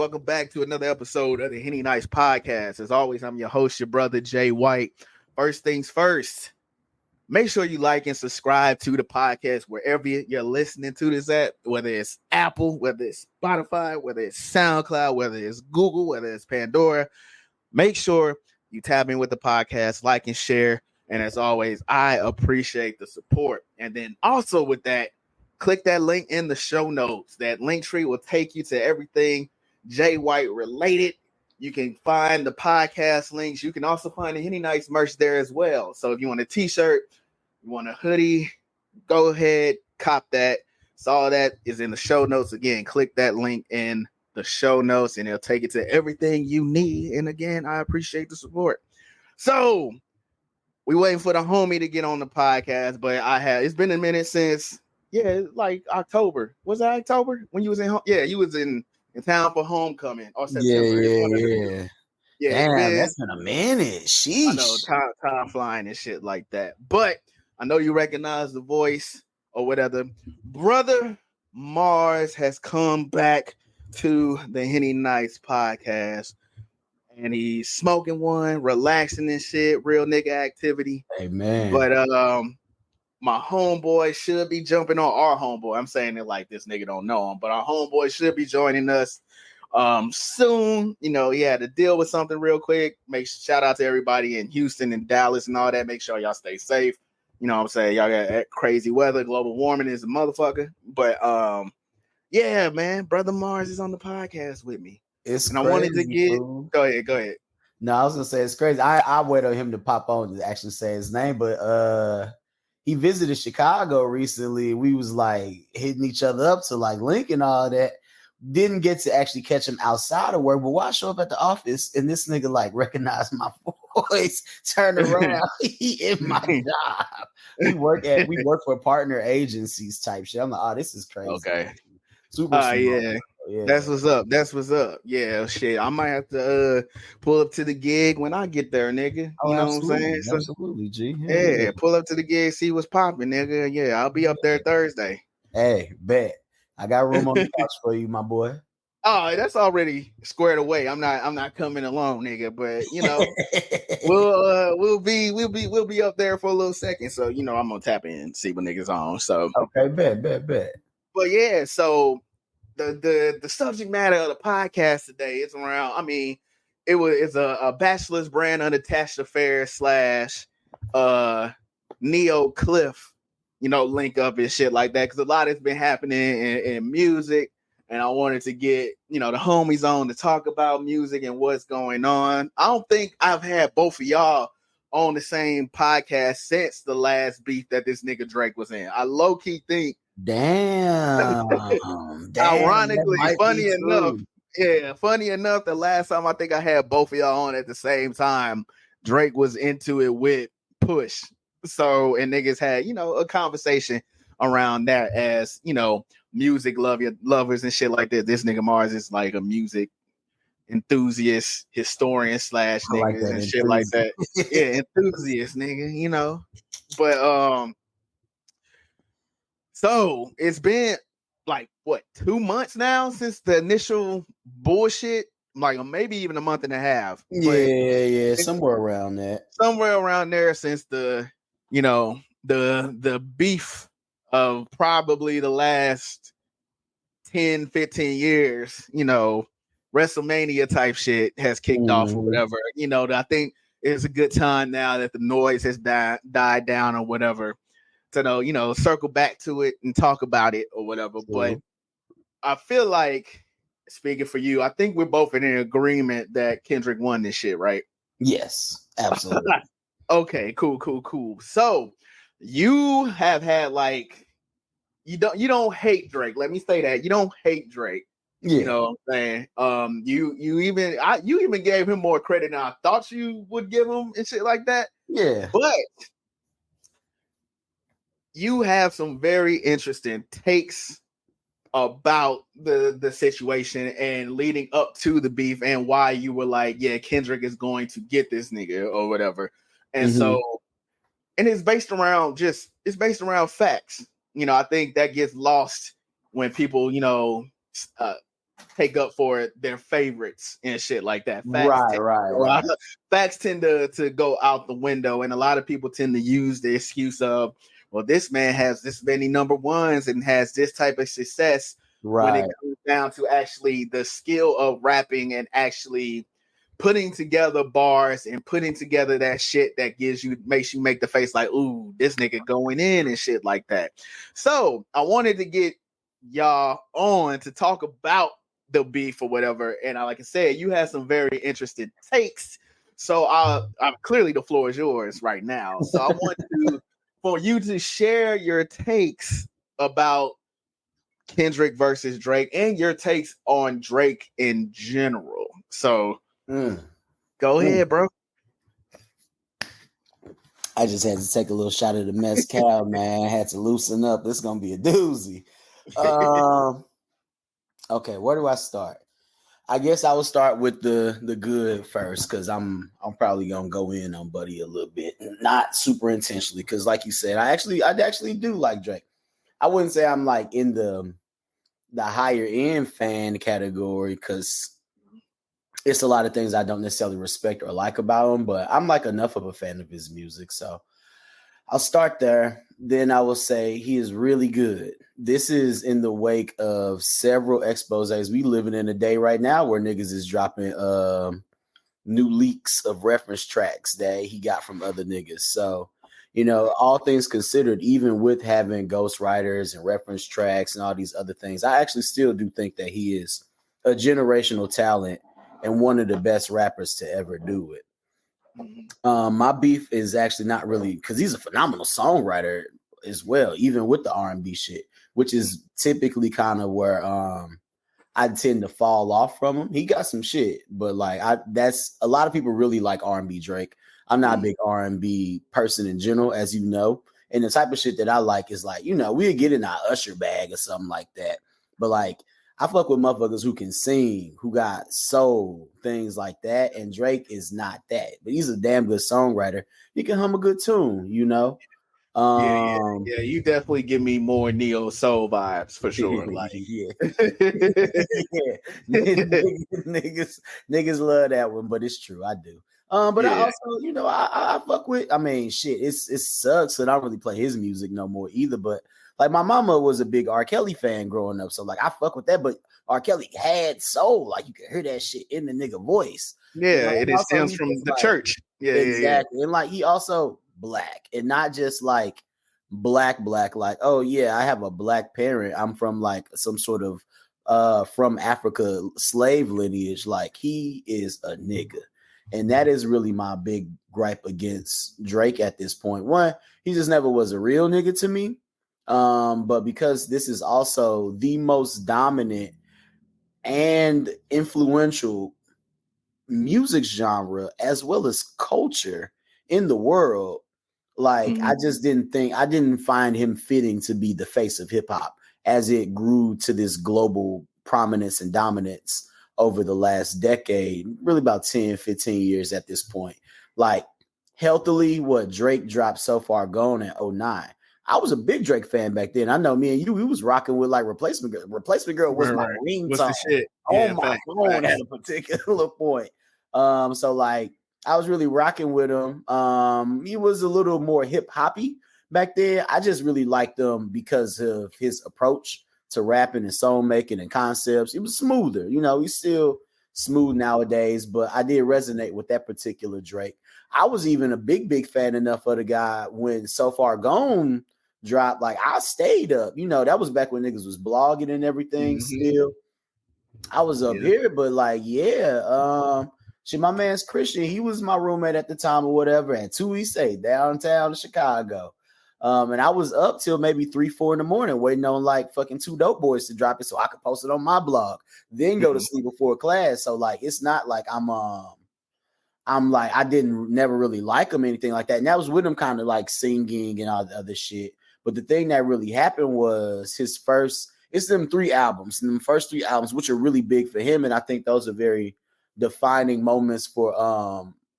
welcome back to another episode of the Henny Nights podcast. As always, I'm your host, your brother, Jay White. First things first, make sure you like and subscribe to the podcast wherever you're listening to this at, whether it's Apple, whether it's Spotify, whether it's SoundCloud, whether it's Google, whether it's Pandora. Make sure you tap in with the podcast, like and share. And as always, I appreciate the support. And then also with that, click that link in the show notes. That link tree will take you to everything Jay White related. You can find the podcast links. You can also find the Henny Nights merch there as well. So if you want a t-shirt, you want a hoodie, go ahead, cop that. So all that is in the show notes. Again, click that link in the show notes and it'll take you to everything you need. And again, I appreciate the support. So we waiting for the homie to get on the podcast, but it's been a minute since, like October. Was that October when you was in home? Yeah, you was in town for homecoming or September. Yeah. Damn, that's been a minute. Sheesh. I know, time flying and shit like that. But I know you recognize the voice or whatever. Brother Mars has come back to the Henny Nights podcast. And he's smoking one, relaxing and shit, real nigga activity. Amen. But my homeboy should be jumping on our homeboy. I'm saying it like this nigga don't know him, but our homeboy should be joining us soon. You know, he had to deal with something real quick. Shout out to everybody in Houston and Dallas and all that. Make sure y'all stay safe. You know what I'm saying? Y'all got crazy weather, global warming is a motherfucker. But yeah, man, Brother Mars is on the podcast with me. It's and crazy, I wanted to get go ahead. No, I was gonna say it's crazy. I wait on him to pop on to actually say his name, but he visited Chicago recently. We was like hitting each other up to like link and all that. Didn't get to actually catch him outside of work, but why show up at the office and this nigga like recognized my voice, turn around, he in my job. We work for partner agencies type shit. I'm like, oh, this is crazy. Okay. Super yeah. That's what's up. Yeah, shit. I might have to pull up to the gig when I get there, nigga. You know what I'm saying? So, absolutely, G. Yeah, pull up to the gig, see what's popping, nigga. Yeah, I'll be up there Thursday. Hey, bet. I got room on the couch for you, my boy. Oh, that's already squared away. I'm not coming alone, nigga. But you know, we'll be up there for a little second. So you know, I'm gonna tap in and see what niggas on. So okay, bet. But yeah, so the subject matter of the podcast today is around. I mean, it's a bachelor's brand unattached affair / Neo Cliff, you know, link up and shit like that. Because a lot has been happening in music, and I wanted to get, you know, the homies on to talk about music and what's going on. I don't think I've had both of y'all on the same podcast since the last beef that this nigga Drake was in. I low key think. Damn. Ironically, funny enough, the last time I think I had both of y'all on at the same time, Drake was into it with Push. So, and niggas had, you know, a conversation around that as, you know, music lovers and shit like that. This nigga Mars is like a music enthusiast, historian / niggas and shit like that. Yeah, enthusiast, nigga, you know. But so it's been like what 2 months now since the initial bullshit, like maybe even a month and a half. Yeah, somewhere around there since the, you know, the beef of probably the last 10-15 years, you know, WrestleMania type shit has kicked off or whatever. You know, I think it's a good time now that the noise has died down or whatever. To you know, circle back to it and talk about it or whatever. But I feel like, speaking for you, I think we're both in agreement that Kendrick won this shit, right? Yes, absolutely. Okay, cool. So you have had like you don't hate Drake. Let me say that. You don't hate Drake. Yeah. You know what I'm saying? You even gave him more credit than I thought you would give him and shit like that. Yeah. But you have some very interesting takes about the situation and leading up to the beef and why you were like, yeah, Kendrick is going to get this nigga or whatever. And so, and it's based around facts. You know, I think that gets lost when people, you know, take up for their favorites and shit like that. Right. Facts tend to go out the window, and a lot of people tend to use the excuse of, well, this man has this many number ones and has this type of success. When it Right. comes down to actually the skill of rapping and actually putting together bars and putting together that shit that makes you make the face like, ooh, this nigga going in and shit like that. So I wanted to get y'all on to talk about the beef or whatever. And like I said, you had some very interesting takes. So I'm clearly the floor is yours right now. So I want for you to share your takes about Kendrick versus Drake and your takes on Drake in general. So go ahead, bro. I just had to take a little shot of the mezcal, man. I had to loosen up. This is gonna be a doozy. Okay, where do I start? I guess I will start with the good first, because I'm probably gonna go in on Buddy a little bit, not super intentionally, because like you said, I actually do like Drake. I wouldn't say I'm like in the higher end fan category, because it's a lot of things I don't necessarily respect or like about him, but I'm like enough of a fan of his music. So I'll start there. Then I will say he is really good. This is in the wake of several exposés. We living in a day right now where niggas is dropping new leaks of reference tracks that he got from other niggas. So, you know, all things considered, even with having ghostwriters and reference tracks and all these other things, I actually still do think that he is a generational talent and one of the best rappers to ever do it. My beef is actually not really, because he's a phenomenal songwriter as well, even with the R&B shit, which is typically kind of where I tend to fall off from him. He got some shit, but like that's a lot of people really like R&B Drake. I'm not a big R&B person in general, as you know. And the type of shit that I like is like, you know, we'll get in our Usher bag or something like that. But like, I fuck with motherfuckers who can sing, who got soul, things like that. And Drake is not that, but he's a damn good songwriter. He can hum a good tune, you know. Yeah. You definitely give me more neo soul vibes for sure. Like, yeah. niggas love that one, but it's true. I do. But I also, you know, I fuck with. I mean, shit, it sucks that I don't really play his music no more either. But like, my mama was a big R. Kelly fan growing up, so like I fuck with that. But R. Kelly had soul, like you can hear that shit in the nigga voice. Yeah, and it also, stems from the church. Yeah, exactly. And like, he also black, and not just like black, like, oh yeah, I have a black parent, I'm from like some sort of from Africa slave lineage. Like, he is a nigga. And that is really my big gripe against Drake at this point. One, he just never was a real nigga to me. But because this is also the most dominant and influential music genre as well as culture in the world, like, I just didn't find him fitting to be the face of hip hop as it grew to this global prominence and dominance over the last decade, really about 10, 15 years at this point. Like, healthily, what Drake dropped So Far Gone in 09. I was a big Drake fan back then. I know me and you, we was rocking with like Replacement Girl. Replacement Girl was my ringtone. What's the shit? On my phone at a particular point. So like, I was really rocking with him. He was a little more hip hoppy back then. I just really liked him because of his approach to rapping and song making and concepts. He was smoother. You know, he's still smooth nowadays, but I did resonate with that particular Drake. I was even a big fan enough of the guy when So Far Gone dropped. Like, I stayed up. You know, that was back when niggas was blogging and everything still. I was up here, but like, shit, my man's Christian. He was my roommate at the time or whatever. And two, he stayed downtown in Chicago. And I was up till maybe 3, 4 in the morning waiting on like fucking Two Dope Boys to drop it so I could post it on my blog, then go to sleep before class. So like, it's not like I'm like, I didn't never really like him, anything like that. And that was with him kind of like singing and all the other shit. But the thing that really happened was it's them first 3 albums, which are really big for him. And I think those are very defining moments for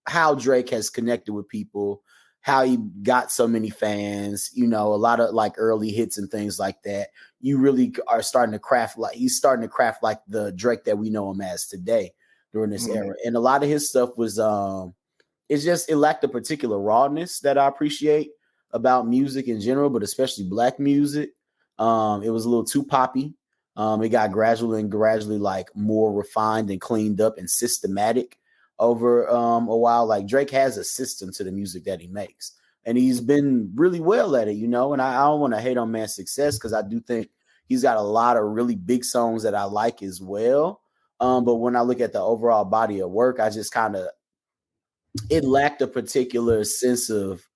how Drake has connected with people, how he got so many fans, you know, a lot of like early hits and things like that. you really are starting to craft like he's starting to craft like the Drake that we know him as today during this era. And a lot of his stuff was it lacked a particular rawness that I appreciate about music in general, but especially black music. It was a little too poppy. It got gradually like more refined and cleaned up and systematic over a while. Like Drake has a system to the music that he makes, and he's been really well at it, you know. And I don't want to hate on man's success because I do think he's got a lot of really big songs that I like as well. But when I look at the overall body of work, I just kind of it lacked a particular sense of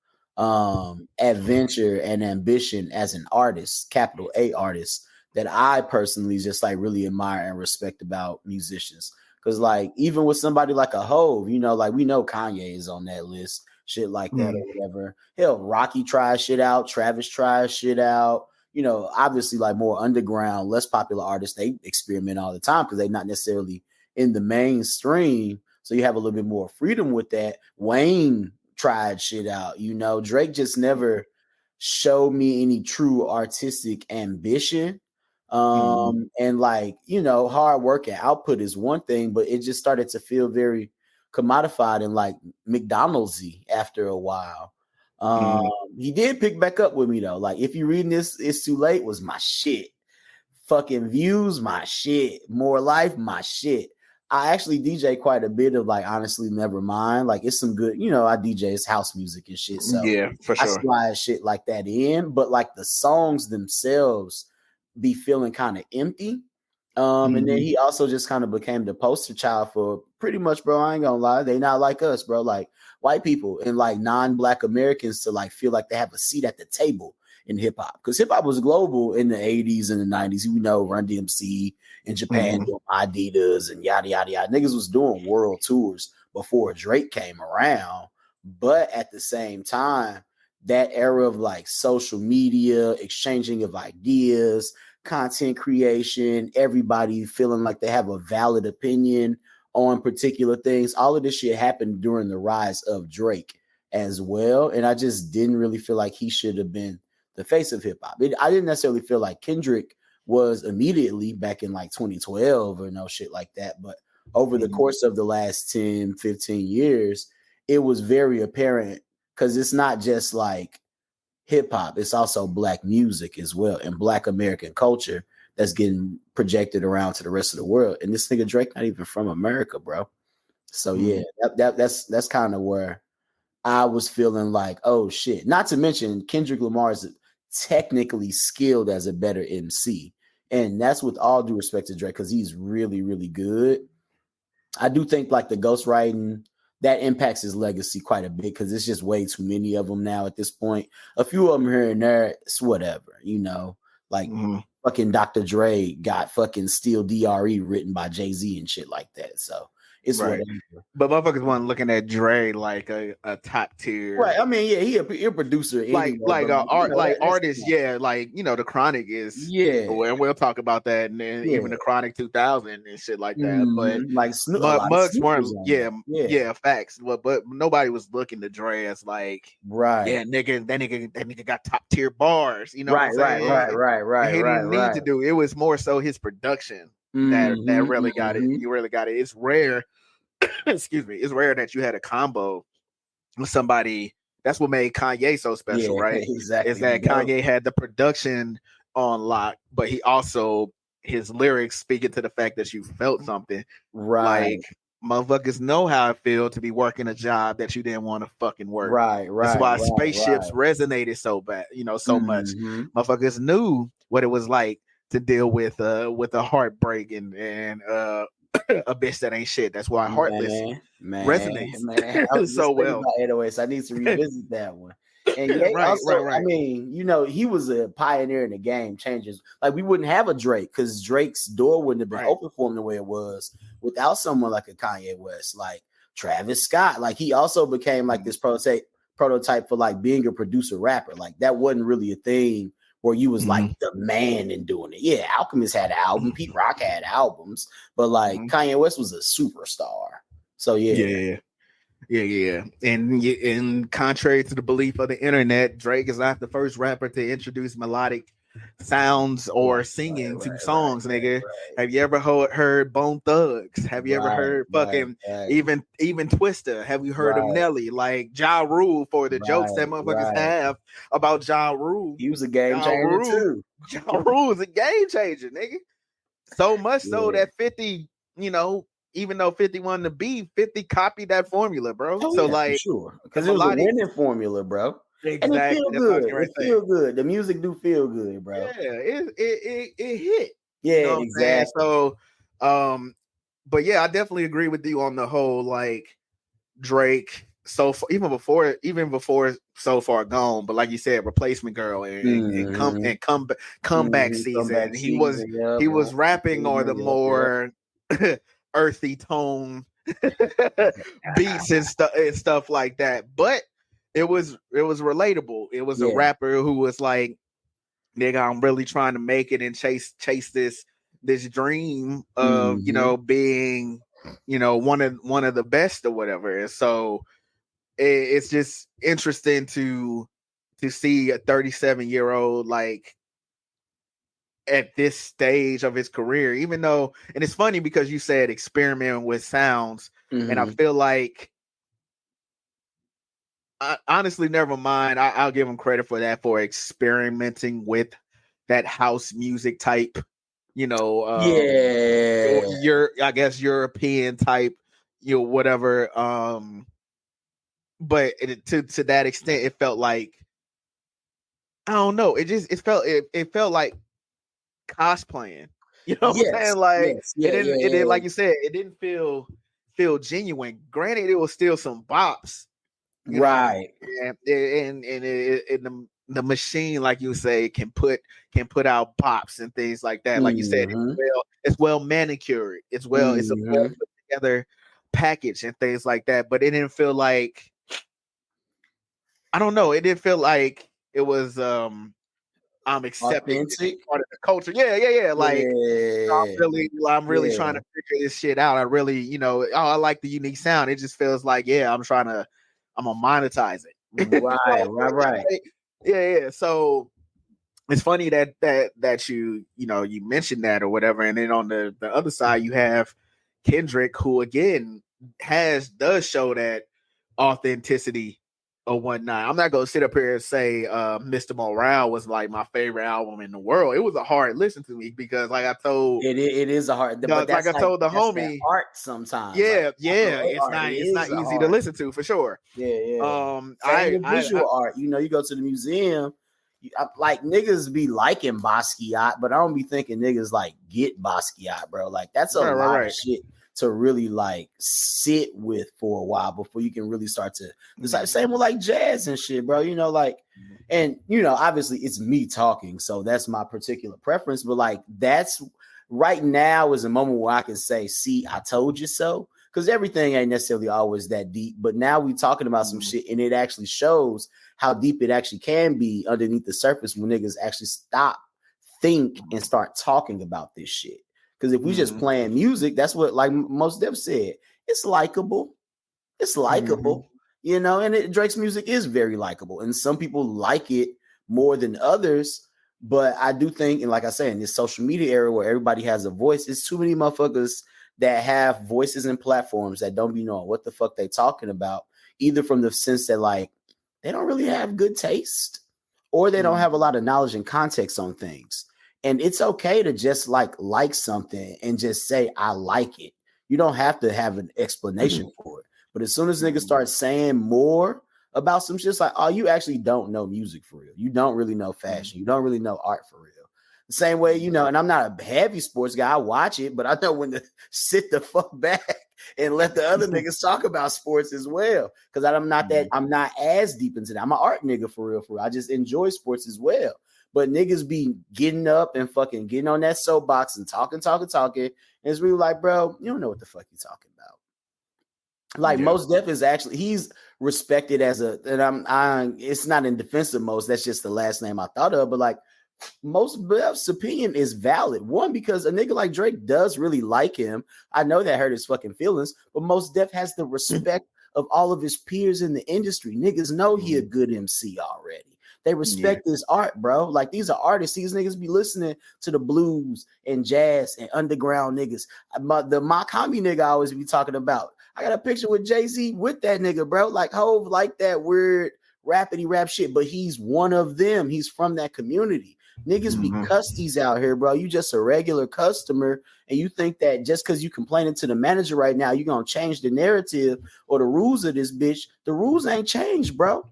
adventure and ambition as an artist, capital A artist, that I personally just like really admire and respect about musicians. Because like even with somebody like a Hove, you know, like we know Kanye is on that list, shit like that or whatever. Hell, Rocky tries shit out, Travis tries shit out. You know, obviously like more underground, less popular artists, they experiment all the time because they're not necessarily in the mainstream. So you have a little bit more freedom with that. Wayne tried shit out, you know. Drake just never showed me any true artistic ambition. And like, you know, hard work and output is one thing, but it just started to feel very commodified and like McDonald's-y after a while. He did pick back up with me though. Like if you're reading this, It's Too Late was my shit. Fucking Views, my shit. More Life, my shit. I actually DJ quite a bit of like honestly never mind. Like it's some good, you know, I DJ it's house music and shit. So yeah, for I sure. slide shit like that in, but like the songs themselves be feeling kind of empty. And then he also just kind of became the poster child for pretty much, bro. I ain't gonna lie, they not like us, bro. Like white people and like non-black Americans to like feel like they have a seat at the table in hip hop, because hip hop was global in the 80s and the 90s. You know, Run DMC in Japan doing Adidas and yada yada yada. Niggas was doing world tours before Drake came around, but at the same time, that era of like social media, exchanging of ideas, content creation, everybody feeling like they have a valid opinion on particular things. All of this shit happened during the rise of Drake as well. And I just didn't really feel like he should have been the face of hip hop. I didn't necessarily feel like Kendrick was immediately back in like 2012 or no shit like that. But over the course of the last 10, 15 years, it was very apparent because it's not just like hip hop, it's also black music as well and black American culture that's getting projected around to the rest of the world. And this nigga Drake not even from America, bro. So yeah, that's kind of where I was feeling like, oh shit. Not to mention Kendrick Lamar is technically skilled as a better MC. And that's with all due respect to Drake, because he's really, really good. I do think like the ghostwriting, that impacts his legacy quite a bit because it's just way too many of them now at this point. A few of them here and there, it's whatever, you know, like fucking Dr. Dre got fucking Steel DRE written by Jay-Z and shit like that. So it's right. whatever. But motherfuckers wasn't looking at Dre like a top tier. Right. I mean, yeah, he a producer. Anyway, artist. Yeah. Like, you know, the Chronic is. Yeah. And we'll talk about that. And then even the Chronic 2000 and shit like that. But like Mugs weren't. Yeah. Facts. But nobody was looking to Dre as like, right. Yeah, that nigga got top tier bars. You know right, what I'm saying? Right. He didn't need to do. It was more so his production that really got it. You really got it. It's rare. Excuse me. It's rare that you had a combo with somebody. That's what made Kanye so special, right? Exactly. Is that Kanye had the production on lock, but he also his lyrics speaking to the fact that you felt something. Right. Like motherfuckers know how it feels to be working a job that you didn't want to fucking work. Right. That's why Spaceships resonated so bad, so much. Motherfuckers knew what it was like to deal with a heartbreak and a bitch that ain't shit. That's why Heartless resonates so well. About 808s. I need to revisit that one. And right. I mean, you know, he was a pioneer in the game changers. Like we wouldn't have a Drake because Drake's door wouldn't have been open for him the way it was without someone like a Kanye West, like Travis Scott. Like he also became like this prototype for like being a producer rapper. Like that wasn't really a thing where you was like the man in doing it. Yeah, Alchemist had an album, Pete Rock had albums, but like Kanye West was a superstar. So yeah. And contrary to the belief of the internet, Drake is not the first rapper to introduce melodic sounds or singing to songs, nigga. Have you ever heard Bone Thugs? Have you ever heard fucking even Twista? Have you heard of Nelly? Like Ja Rule, for the jokes that motherfuckers have about Ja Rule. He was a game changer too. Ja Rule is a game changer, nigga. So much so that 50, you know, even though 50 wanted to be, 50 copied that formula, bro. Oh, so yeah, like, sure, because it was a winning formula, bro. Exactly. And it feel good. It feel good. The music do feel good, bro. Yeah, it hit. Yeah, you know exactly. So, but yeah, I definitely agree with you on the whole like Drake. So far, even before So Far Gone, but like you said, Replacement Girl and comeback season. He was rapping or the more earthy tone beats and stuff like that. But it was relatable. It was a rapper who was like, nigga, I'm really trying to make it and chase this dream of you know being one of the best or whatever. And so it's just interesting to see a 37-year-old like at this stage of his career, even though, and it's funny because you said experimenting with sounds, and I feel like honestly, never mind. I'll give him credit for that, for experimenting with that house music type, I guess European type, whatever. But to that extent, it felt like, I don't know. It felt like cosplaying. You know what I'm saying? Like it didn't like you said, it didn't feel genuine. Granted, it was still some bops. Right. And the machine, like you say, can put out pops and things like that. Like you said, it's well manicured. It's a well put together package and things like that. But it didn't feel like, I don't know. It didn't feel like it was I'm accepting part of the culture. Yeah. Like I'm really trying to figure this shit out. I really, I like the unique sound. It just feels like, I'm gonna monetize it. Right. Yeah. So it's funny that you mentioned that or whatever. And then on the other side, you have Kendrick, who again does show that authenticity or whatnot. I'm not gonna sit up here and say Mr. Morale was like my favorite album in the world. It was a hard listen to me because, like I told, it is a hard. But like I told the homie, art sometimes. Yeah, it's not easy to listen to for sure. Yeah. Visual art. You go to the museum. Like niggas be liking Basquiat, but I don't be thinking niggas like get Basquiat, bro. Like that's a lot of shit to really like sit with for a while before you can really start to decide. Same with like jazz and shit, bro. And obviously it's me talking, so that's my particular preference. But like that's right now is a moment where I can say, "See, I told you so." Because everything ain't necessarily always that deep, but now we talking about some shit, and it actually shows how deep it actually can be underneath the surface when niggas actually stop, think, and start talking about this shit. Because if we just playing music, that's what, like most Def said, it's likable. It's likable, and Drake's music is very likable. And some people like it more than others. But I do think, and like I said, in this social media era where everybody has a voice, it's too many motherfuckers that have voices and platforms that don't be knowing what the fuck they talking about, either from the sense that like they don't really have good taste or they don't have a lot of knowledge and context on things. And it's okay to just like something and just say, I like it. You don't have to have an explanation for it. But as soon as niggas start saying more about some shit, it's like, oh, you actually don't know music for real. You don't really know fashion. You don't really know art for real. The same way, and I'm not a heavy sports guy. I watch it, but I know when to sit the fuck back and let the other niggas talk about sports as well. Because I'm not as deep into that. I'm an art nigga for real. I just enjoy sports as well. But niggas be getting up and fucking getting on that soapbox and talking. And it's really like, bro, you don't know what the fuck you talking about. Like Mos Def is actually, he's respected as it's not in defense of Mos. That's just the last name I thought of. But like, Mos Def's opinion is valid. One, because a nigga like Drake does really like him. I know that hurt his fucking feelings, but Mos Def has the respect of all of his peers in the industry. Niggas know he a good MC already. They respect this art, bro. Like, these are artists. These niggas be listening to the blues and jazz and underground niggas. The Makami nigga I always be talking about. I got a picture with Jay-Z with that nigga, bro. Like, Hove like that weird rapidy rap shit, but he's one of them. He's from that community. Niggas be custies out here, bro. You just a regular customer, and you think that just because you complaining to the manager right now, you're gonna change the narrative or the rules of this bitch. The rules ain't changed, bro.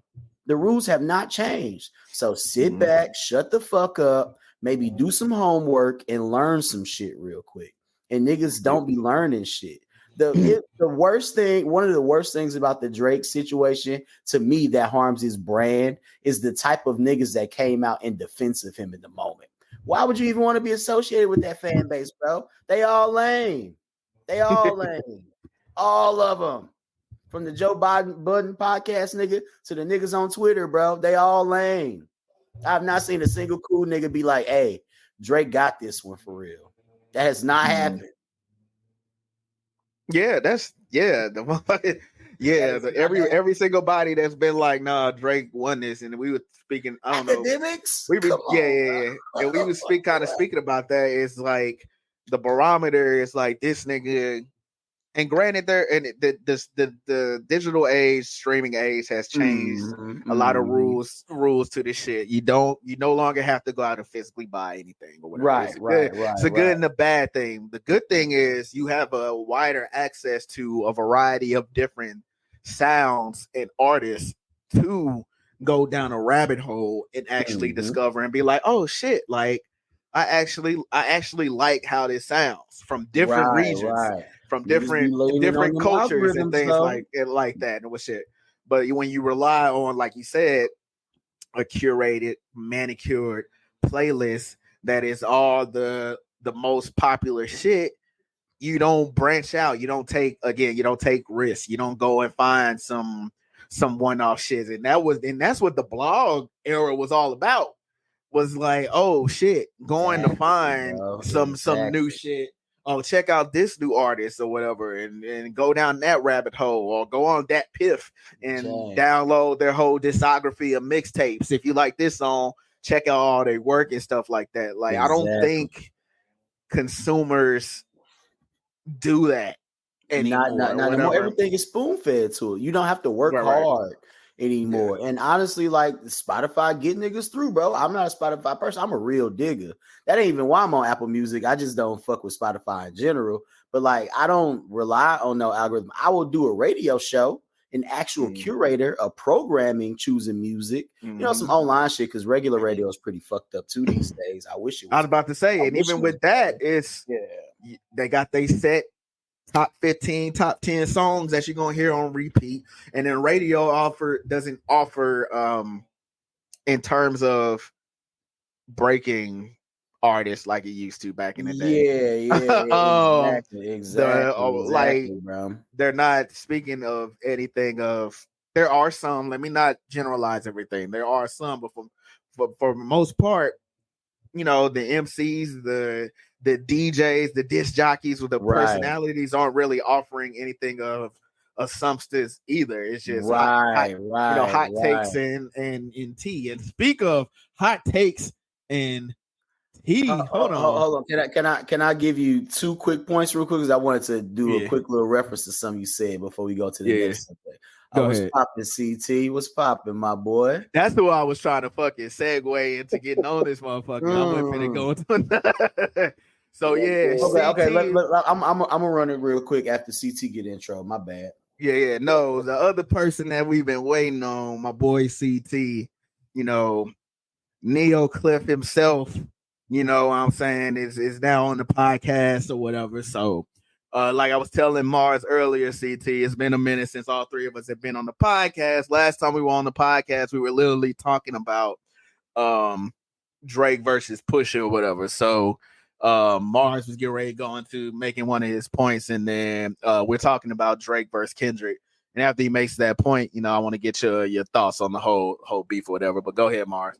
The rules have not changed. So sit back, shut the fuck up, maybe do some homework and learn some shit real quick. And niggas don't be learning shit. The worst thing, one of the worst things about the Drake situation to me that harms his brand is the type of niggas that came out in defense of him in the moment. Why would you even want to be associated with that fan base, bro? They all lame. They all lame. All of them. From the Joe Biden podcast nigga to the niggas on Twitter, bro. They all lame. I've not seen a single cool nigga be like, hey, Drake got this one for real. That has not happened. Yeah, every single body that's been like, nah, Drake won this, and we were speaking. I don't Academics? know. And we would speaking about that. It's like the barometer is like this nigga. And granted, the digital age, streaming age has changed a lot of rules to this shit. You no longer have to go out and physically buy anything or whatever. Right. It's a good and a bad thing. The good thing is you have a wider access to a variety of different sounds and artists to go down a rabbit hole and actually discover and be like, oh shit, like I actually like how this sounds from different regions. From different cultures and things like that and what shit. But when you rely on, like you said, a curated, manicured playlist that is all the most popular shit, you don't branch out. You don't take risks. You don't go and find some one-off shit. And that's what the blog era was all about. Was like, oh shit, going to find some new shit. Oh, check out this new artist or whatever, and go down that rabbit hole, or go on that Piff and download their whole discography of mixtapes. If you like this song, check out all their work and stuff like that. Like, I don't think consumers do that anymore. Not anymore. Everything is spoon fed to it. You don't have to work hard anymore. And honestly, like, Spotify get niggas through, bro. I'm not a Spotify person. I'm a real digger. That ain't even why I'm on Apple Music. I just don't fuck with Spotify in general. But like, I don't rely on no algorithm. I will do a radio show, an actual curator, a programming, choosing music, some online shit, because regular radio is pretty fucked up too these days. I wish it was. I was about to say, and even with that, they got they set top 15, top 10 songs that you're gonna hear on repeat, and then radio doesn't offer in terms of breaking artists like it used to back in the day. Exactly, bro. They're not speaking of anything of. There are some. Let me not generalize everything. There are some, but for the most part, the MCs, the DJs, the disc jockeys with the personalities aren't really offering anything of substance either. It's just hot takes and tea. And speak of hot takes and tea, hold on. Can I give you 2 quick points real quick? Because I wanted to do a quick little reference to something you said before we go to the next subject. What's popping, CT? What's popping, my boy? That's who I was trying to fucking segue into getting on this motherfucker. I wasn't finna go into So okay. I'm gonna run it real quick after CT get intro. My bad. No, the other person that we've been waiting on, my boy CT, Neo Cliff himself, what I'm saying, is now on the podcast or whatever. So like I was telling Mars earlier, CT, it's been a minute since all three of us have been on the podcast. Last time we were on the podcast, we were literally talking about Drake versus Pusha or whatever. So Mars was getting ready to go into making one of his points, and then we're talking about Drake versus Kendrick. And after he makes that point, I want to get your thoughts on the whole beef or whatever. But go ahead, Mars.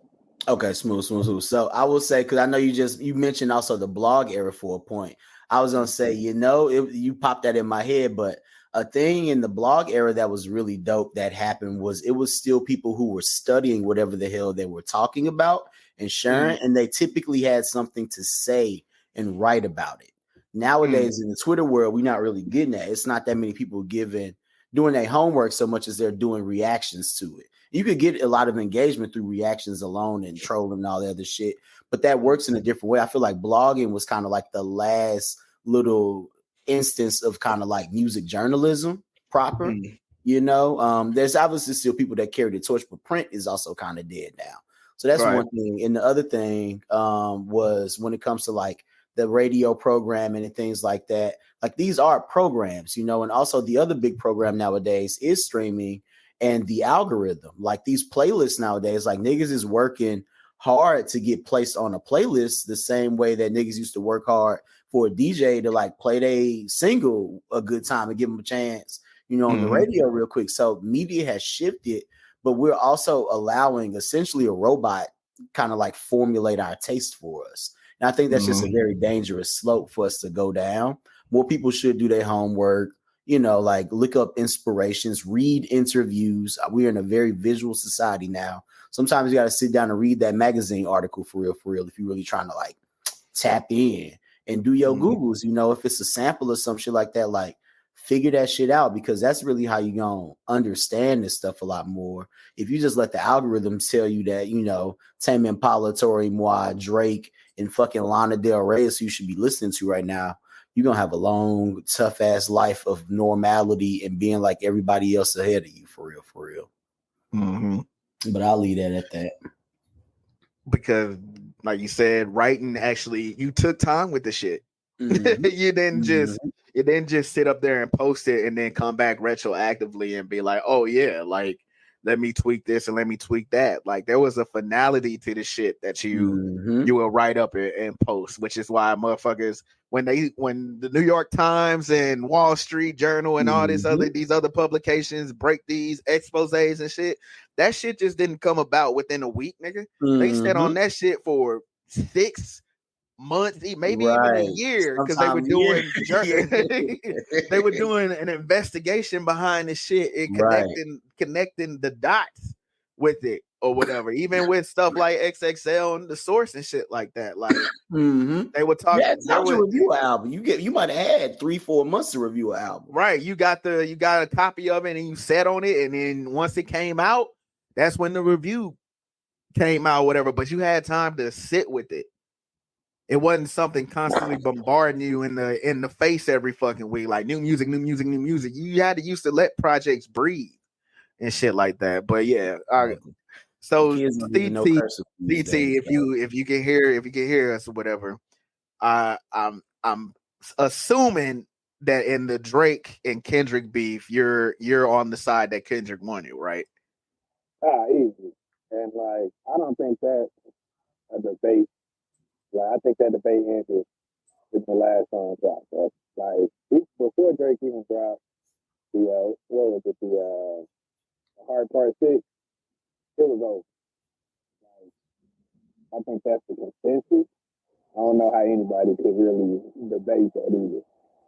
Okay, smooth. So I will say, because I know you mentioned also the blog era for a point. I was gonna say, you popped that in my head, but a thing in the blog era that was really dope that happened was it was still people who were studying whatever the hell they were talking about and sharing, and they typically had something to say and write about it. Nowadays in the Twitter world, we're not really getting that. It's not that many people doing their homework so much as they're doing reactions to it. You could get a lot of engagement through reactions alone and trolling and all the other shit, but that works in a different way. I feel like blogging was kind of like the last little instance of kind of like music journalism proper. There's obviously still people that carry the torch, but print is also kind of dead now. So that's one thing. And the other thing was when it comes to like the radio programming and things like that, like these are programs, and also the other big program nowadays is streaming and the algorithm. Like these playlists nowadays, like niggas is working hard to get placed on a playlist the same way that niggas used to work hard for a DJ to like play their single a good time and give them a chance, on the radio real quick. So media has shifted, but we're also allowing essentially a robot kind of like formulate our taste for us. And I think that's just a very dangerous slope for us to go down. More people should do their homework, like look up inspirations, read interviews. We're in a very visual society now. Sometimes you got to sit down and read that magazine article for real, if you're really trying to like tap in and do your Googles, if it's a sample or some shit like that, like figure that shit out, because that's really how you gonna understand this stuff a lot more. If you just let the algorithms tell you that, Tame Impala, Tory Moi, Drake, and fucking Lana Del Rey is who you should be listening to right now, you're gonna have a long, tough ass life of normality and being like everybody else ahead of you, for real. But I'll leave that at that. Because, like you said, writing actually, you took time with the shit. You didn't just sit up there and post it and then come back retroactively and be like, oh yeah, like let me tweak this and let me tweak that. Like there was a finality to the shit that you will write up and post, which is why motherfuckers when the New York Times and Wall Street Journal and all these other publications break these exposés and shit, that shit just didn't come about within a week, nigga. They sat on that shit for 6 months, maybe even a year, because they were doing they were doing an investigation behind the shit and connecting the dots with it or whatever, even with stuff like XXL and the source and shit like that. Like they were talking. Yeah, it's not to review an album. You might have had 3-4 months to review an album. Right. You got a copy of it and you sat on it, and then once it came out, that's when the review came out, whatever. But you had time to sit with it. It wasn't something constantly bombarding you in the face every fucking week, like new music. You had to used to let projects breathe and shit like that. But yeah, so DT, if you can hear us or whatever, I'm assuming that in the Drake and Kendrick beef, you're on the side that Kendrick won it, right? Easy. And like, I don't think that's a debate. Like, I think that debate ended with the last song dropped. So, like, before Drake even dropped the the Hard Part 6, it was over. Like, I think that's the consensus. I don't know how anybody could really debate that either.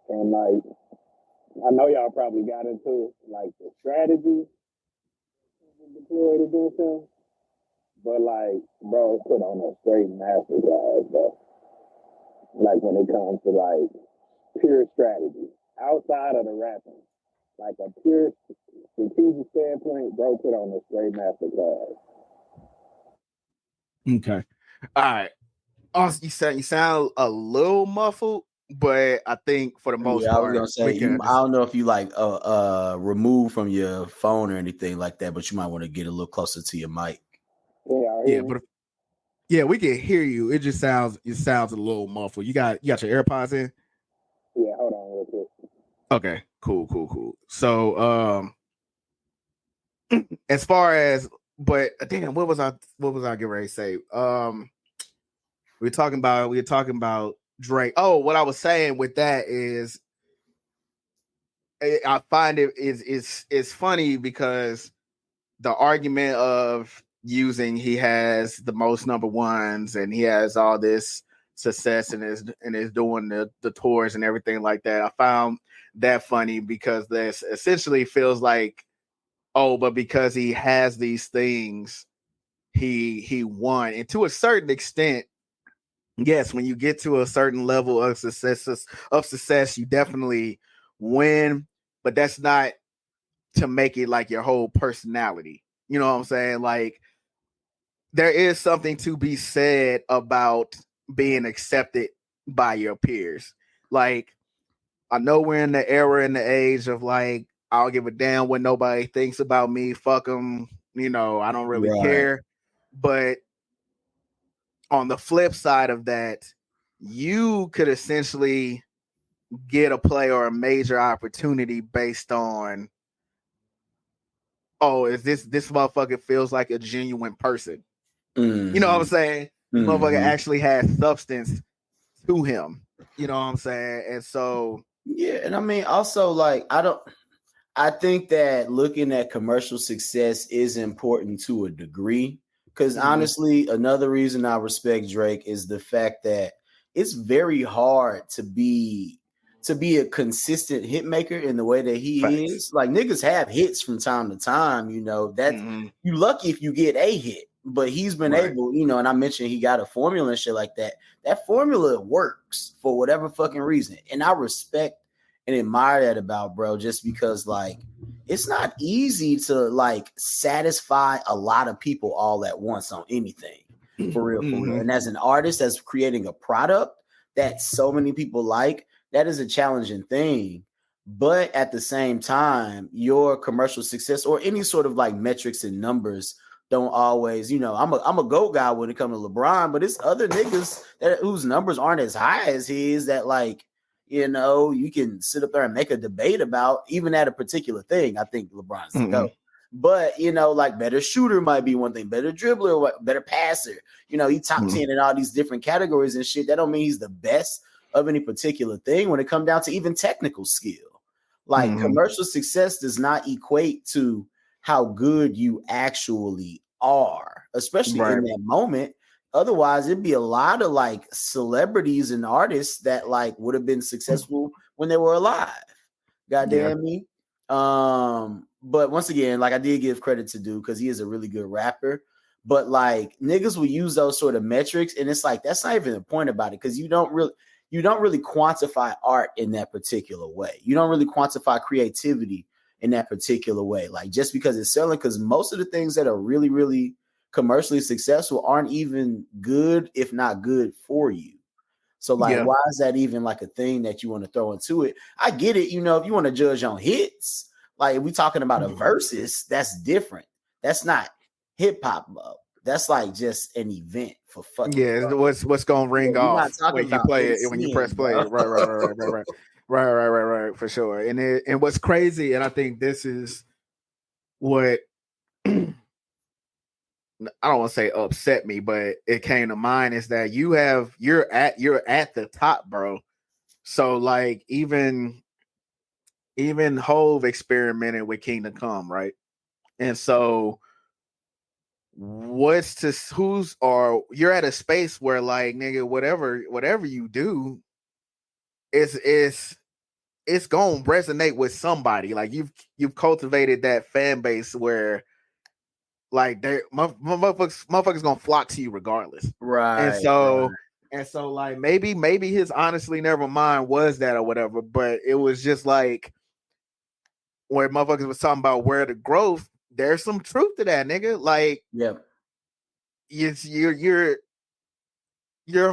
And like, I know y'all probably got into like the strategy deployed against him. But like, bro, put on a straight masterclass, bro. Like when it comes to like pure strategy, outside of the rapping, like a pure strategic standpoint, bro, put on a straight masterclass. Okay, all right. Also, you sound a little muffled, but I think for the most part, I was gonna say I don't know if you like remove from your phone or anything like that, but you might want to get a little closer to your mic. Yeah, we can hear you. It just sounds a little muffled. You got your AirPods in? Yeah, hold on real quick. Okay, cool. So as far as, but damn, what was I getting ready to say? We were talking about Drake. Oh, what I was saying with that is I find it's funny because the argument of using he has the most number ones and he has all this success and is doing the tours and everything like that. I found that funny because this essentially feels like, oh, but because he has these things, he won. And to a certain extent, yes, when you get to a certain level of success, you definitely win, but that's not to make it like your whole personality. You know what I'm saying? Like, there is something to be said about being accepted by your peers. Like, I know we're in the era and the age of like, I'll give a damn what nobody thinks about me. Fuck them. You know, I don't really Right. care. But on the flip side of that, you could essentially get a play or a major opportunity based on, oh, is this motherfucker feels like a genuine person. Mm-hmm. You know what I'm saying? This motherfucker Mm-hmm. actually has substance to him. You know what I'm saying? And so, Yeah, and I mean, also, like, I think that looking at commercial success is important to a degree. Because honestly, another reason I respect Drake is the fact that it's very hard to be a consistent hit maker in the way that he facts. is. Like, niggas have hits from time to time, you know, that you lucky if you get a hit. But he's been Right. able, you know, and I mentioned he got a formula and shit like that. That formula works for whatever fucking reason. And I respect and admire that about bro, just because like it's not easy to like satisfy a lot of people all at once on anything. For real, for real. And as an artist that's creating a product that so many people like, that is a challenging thing. But at the same time, your commercial success or any sort of like metrics and numbers don't always, you know, I'm a GOAT guy when it comes to LeBron, but it's other niggas that whose numbers aren't as high as his that like, you know, you can sit up there and make a debate about even at a particular thing. I think LeBron's the GOAT. But, you know, like better shooter might be one thing, better dribbler, better passer. You know, he top 10 in all these different categories and shit. That don't mean he's the best of any particular thing when it comes down to even technical skill. Like commercial success does not equate to how good you actually are, especially in that moment. Otherwise, it'd be a lot of like celebrities and artists that like would have been successful when they were alive. Goddamn me. But once again, like I did give credit to Dude because he is a really good rapper. But like niggas will use those sort of metrics, and it's like that's not even the point about it because you don't really quantify art in that particular way. You don't really quantify creativity in that particular way. Like just because it's selling, because most of the things that are really, really commercially successful aren't even good, if not good for you. So like, why is that even like a thing that you want to throw into it? I get it. You know, if you want to judge on hits, like if we talking about a versus, that's different. That's not hip hop. That's like just an event for fucking. Yeah, what's gonna ring off when you play it, when you press play. Right, for sure. And what's crazy, and I think this is what I don't want to say upset me, but it came to mind is that you're at the top, bro. So like even Hove experimented with Kingdom Come, right? And so you're at a space where like nigga, whatever you do, it's gonna resonate with somebody. Like you've cultivated that fan base where like motherfuckers gonna flock to you regardless. Right. And so like maybe his honestly never mind was that or whatever, but it was just like where motherfuckers was talking about where the growth, there's some truth to that, nigga. Like it's your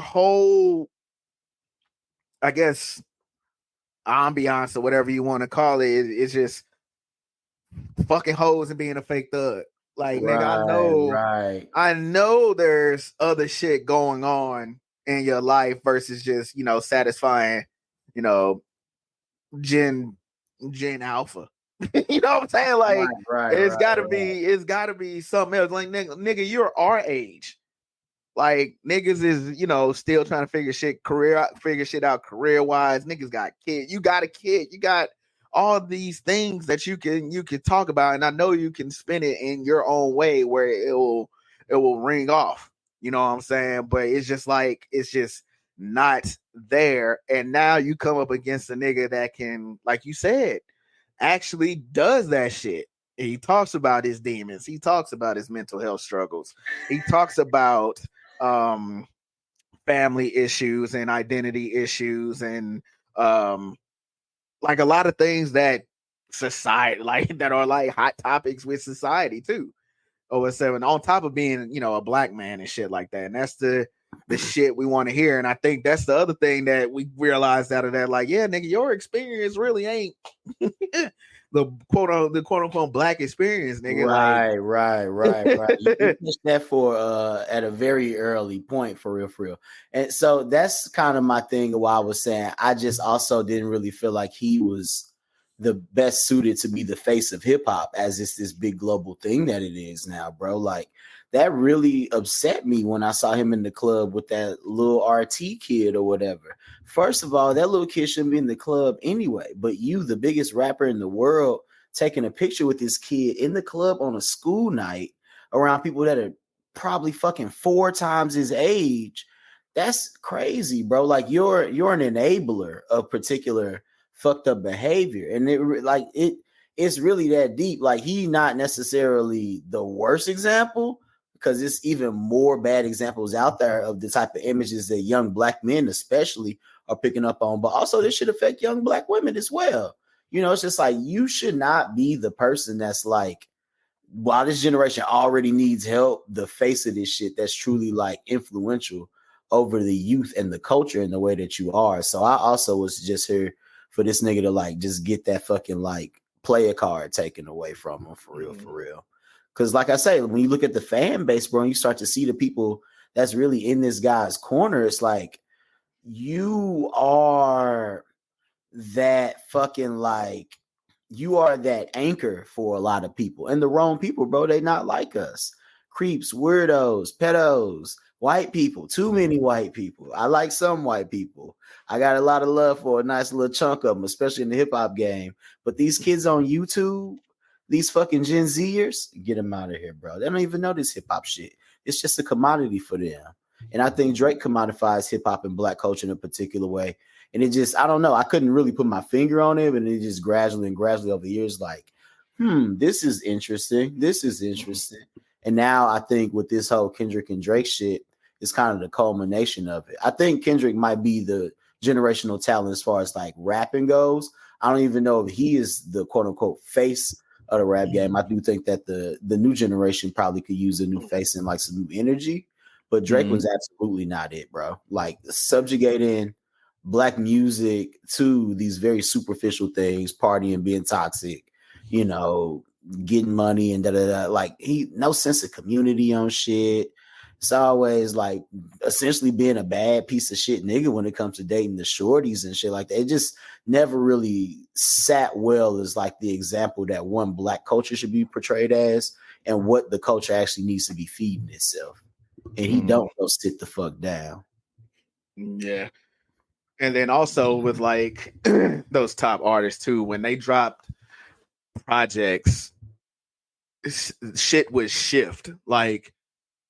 whole, I guess, ambiance or whatever you want to call it, it's just fucking hoes and being a fake thug. Like, nigga, I know there's other shit going on in your life versus just, you know, satisfying, you know, Gen Alpha. You know what I'm saying? Like, it's gotta be something else. Like, nigga, you're our age. Like niggas is, you know, still trying to figure shit out career wise. Niggas got kids. You got a kid. You got all these things that you can talk about, and I know you can spin it in your own way where it will ring off. You know what I'm saying? But it's just like not there. And now you come up against a nigga that can, like you said, actually does that shit. He talks about his demons. He talks about his mental health struggles. He talks about family issues and identity issues and like a lot of things that society like that are like hot topics with society too. Over 7 on top of being, you know, a black man and shit like that. And that's the shit we want to hear. And I think that's the other thing that we realized out of that, like, yeah, nigga, your experience really ain't the quote unquote black experience, nigga. Right. You pitched that for at a very early point, for real. And so that's kind of my thing. Why I was saying I just also didn't really feel like he was the best suited to be the face of hip hop, as it's this big global thing that it is now, bro. Like that really upset me when I saw him in the club with that little RT kid or whatever. First of all, that little kid shouldn't be in the club anyway. But you, the biggest rapper in the world, taking a picture with this kid in the club on a school night around people that are probably fucking 4 times his age. That's crazy, bro. Like you're an enabler of particular fucked up behavior, and it's really that deep. Like he not necessarily the worst example, because it's even more bad examples out there of the type of images that young black men especially are picking up on, but also this should affect young black women as well. You know, it's just like you should not be the person that's like, while this generation already needs help, the face of this shit that's truly like influential over the youth and the culture in the way that you are. So I also was just here for this nigga to like just get that fucking like player card taken away from him, for real. Because like I say, when you look at the fan base, bro, and you start to see the people that's really in this guy's corner, it's like you are that fucking like you are that anchor for a lot of people, and the wrong people, bro. They not like us. Creeps, weirdos, pedos, white people, too many white people. I like some white people. I got a lot of love for a nice little chunk of them, especially in the hip hop game. But these kids on YouTube, these fucking Gen Zers, get them out of here, bro. They don't even know this hip hop shit. It's just a commodity for them. And I think Drake commodifies hip hop and black culture in a particular way. And it just, I don't know, I couldn't really put my finger on it, but it just gradually over the years, like, this is interesting. And now I think with this whole Kendrick and Drake shit, it's kind of the culmination of it. I think Kendrick might be the generational talent as far as like rapping goes. I don't even know if he is the quote unquote face of the rap game. I do think that the new generation probably could use a new face and like some new energy, but Drake was absolutely not it, bro. Like subjugating black music to these very superficial things, partying, being toxic, you know, getting money and da-da-da. Like he no sense of community on shit. It's always like essentially being a bad piece of shit nigga when it comes to dating the shorties and shit like that. It just never really sat well as like the example that one black culture should be portrayed as and what the culture actually needs to be feeding itself. And he don't go sit the fuck down. Yeah. And then also with like those top artists too, when they dropped projects, shit would shift. Like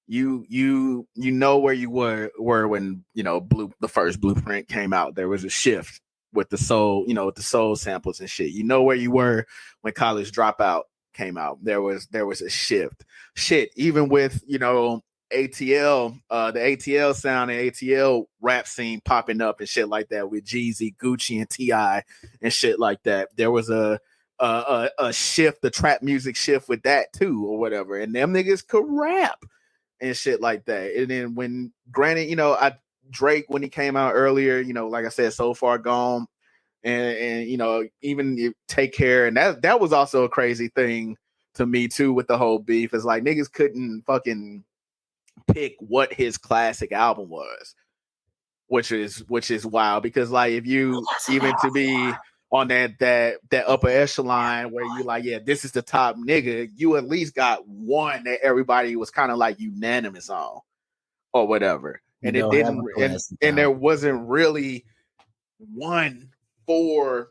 you know where you were when, you know, the first Blueprint came out. There was a shift with the soul, you know, with the soul samples and shit. You know where you were when College Dropout came out. There was a shift. Shit, even with, you know, ATL, the ATL sound and ATL rap scene popping up and shit like that with Jeezy, Gucci, and T.I. and shit like that. There was a shift, the trap music shift with that too, or whatever. And them niggas could rap and shit like that. And then when, granted, you know, Drake when he came out earlier, you know, like I said, So Far Gone, and you know, even Take Care, and that was also a crazy thing to me too with the whole beef. It's like niggas couldn't fucking pick what his classic album was, which is wild, because like if you even to be on that upper echelon where you like, yeah, this is the top nigga, you at least got one that everybody was kind of like unanimous on or whatever. And it didn't, and there wasn't really one for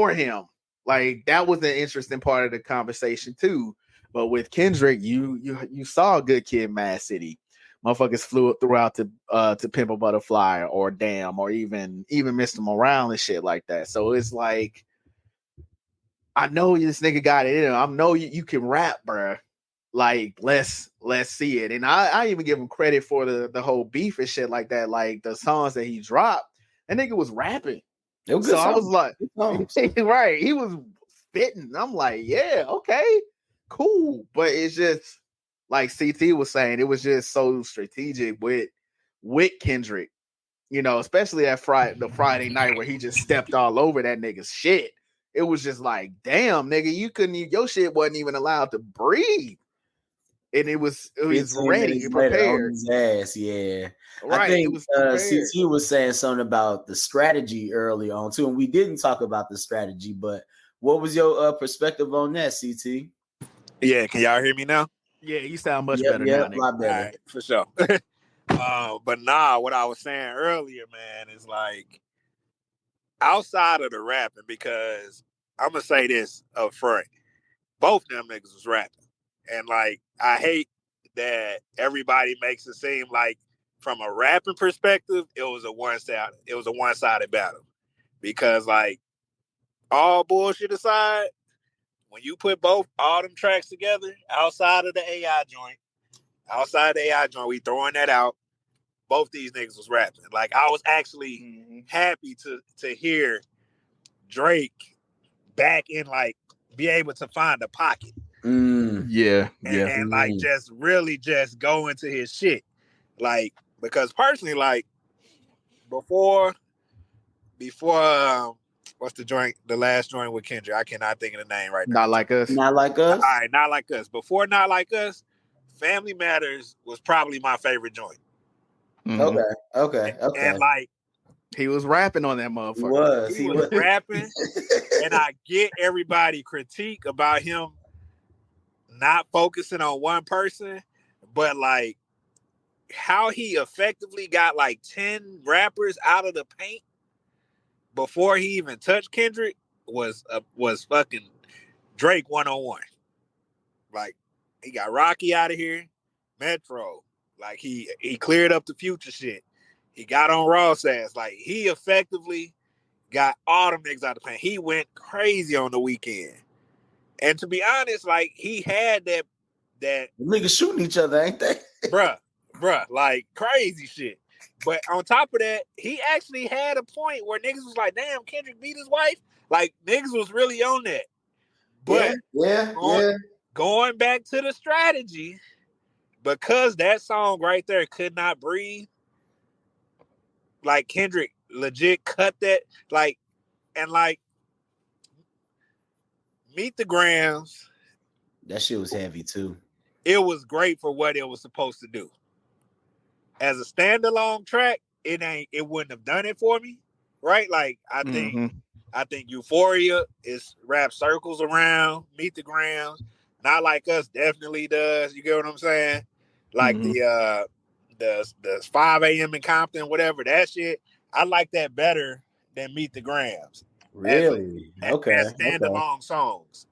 him. Like that was an interesting part of the conversation too. But with Kendrick, you saw Good Kid, Mad City. motherfuckers flew throughout to Pimp a Butterfly or Damn or even Mr. Morale and shit like that. So it's like, I know this nigga got it in him. I know you can rap, bruh. Like, let's see it. And I even give him credit for the whole beef and shit like that. Like the songs that he dropped, that nigga was rapping. It was So good I was songs. like, Good songs. right, he was spitting. I'm like, yeah, okay, cool. But it's just like CT was saying, it was just so strategic with Kendrick, you know, especially the Friday night where he just stepped all over that nigga's shit. It was just like, damn, nigga, your shit wasn't even allowed to breathe. And it was 15 ready minutes and later on prepared. his ass, yeah. Right. I think It was prepared. CT was saying something about the strategy early on too, and we didn't talk about the strategy, but what was your perspective on that, CT? Yeah, can y'all hear me now? Yeah, you sound much better now, Yep, a nigga. lot better. All right, for sure. But nah, what I was saying earlier, man, is like outside of the rapping, because I'm gonna say this up front, both them niggas was rapping, and like I hate that everybody makes it seem like from a rapping perspective, it was a one-sided battle, because like all bullshit aside, when you put all them tracks together outside of the AI joint, we throwing that out. Both these niggas was rapping. Like I was actually happy to hear Drake back in, like, be able to find a pocket. Yeah. And like just really just go into his shit. Like, because personally, like before what's the last joint with Kendrick? I cannot think of the name right now. Not Like Us. Not Like Us. All right, Not Like Us. Before Not Like Us, Family Matters was probably my favorite joint. Okay. And like he was rapping on that motherfucker. He was rapping, and I get everybody critique about him not focusing on one person, but like how he effectively got like 10 rappers out of the paint before he even touched Kendrick was fucking Drake 101. Like he got Rocky out of here, Metro. Like he cleared up the Future shit. He got on Ross ass. Like he effectively got all them niggas out of the paint. He went crazy on the weekend. And to be honest, like he had that niggas shooting each other, ain't they? bruh, like crazy shit. But on top of that, he actually had a point where niggas was like, damn, Kendrick beat his wife. Like niggas was really on that. But going back to the strategy, because that song right there could not breathe, like Kendrick legit cut that, like, and like Meet the Grams. That shit was heavy too. It was great for what it was supposed to do. As a standalone track, it wouldn't have done it for me, right? Like I think Euphoria is wrapped circles around Meet the Grams. Not Like Us definitely does. You get what I'm saying? Like the 5 a.m. in Compton, whatever, that shit. I like that better than Meet the Grams. Really? As standalone songs.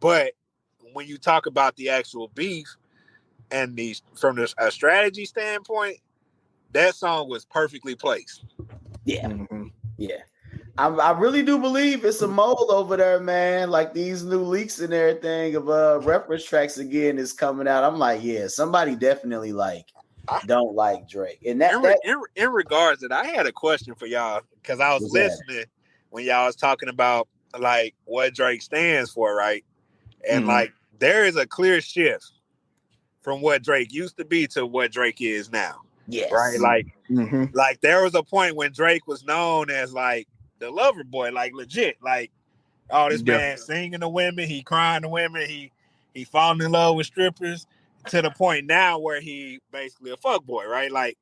But when you talk about the actual beef and from a strategy standpoint, that song was perfectly placed. Yeah. Yeah. I really do believe it's a mold over there, man. Like these new leaks and everything of reference tracks again is coming out. I'm like, yeah, somebody definitely like don't like Drake. And in regards to that, I had a question for y'all because I was listening when y'all was talking about like what Drake stands for, right? And like there is a clear shift from what Drake used to be to what Drake is now. Yes. Right? Like there was a point when Drake was known as like the lover boy, like legit, like, oh, this man singing to women, he crying to women, he falling in love with strippers, to the point now where he basically a fuck boy, right? Like,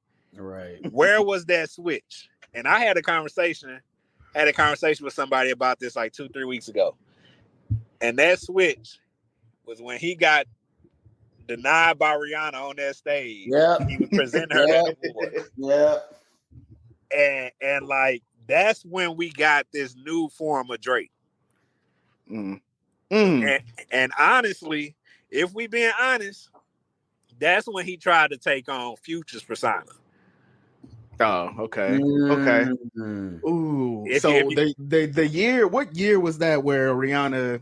where was that switch? And I had a conversation with somebody about this like 2-3 weeks ago. And that switch was when he got denied by Rihanna on that stage. Yeah. He was presenting her that award. Yeah. And like that's when we got this new form of Drake. And honestly, if we being honest, That's when he tried to take on Future's persona. Oh, okay. Okay. Ooh. If So you, the year, what year was that where Rihanna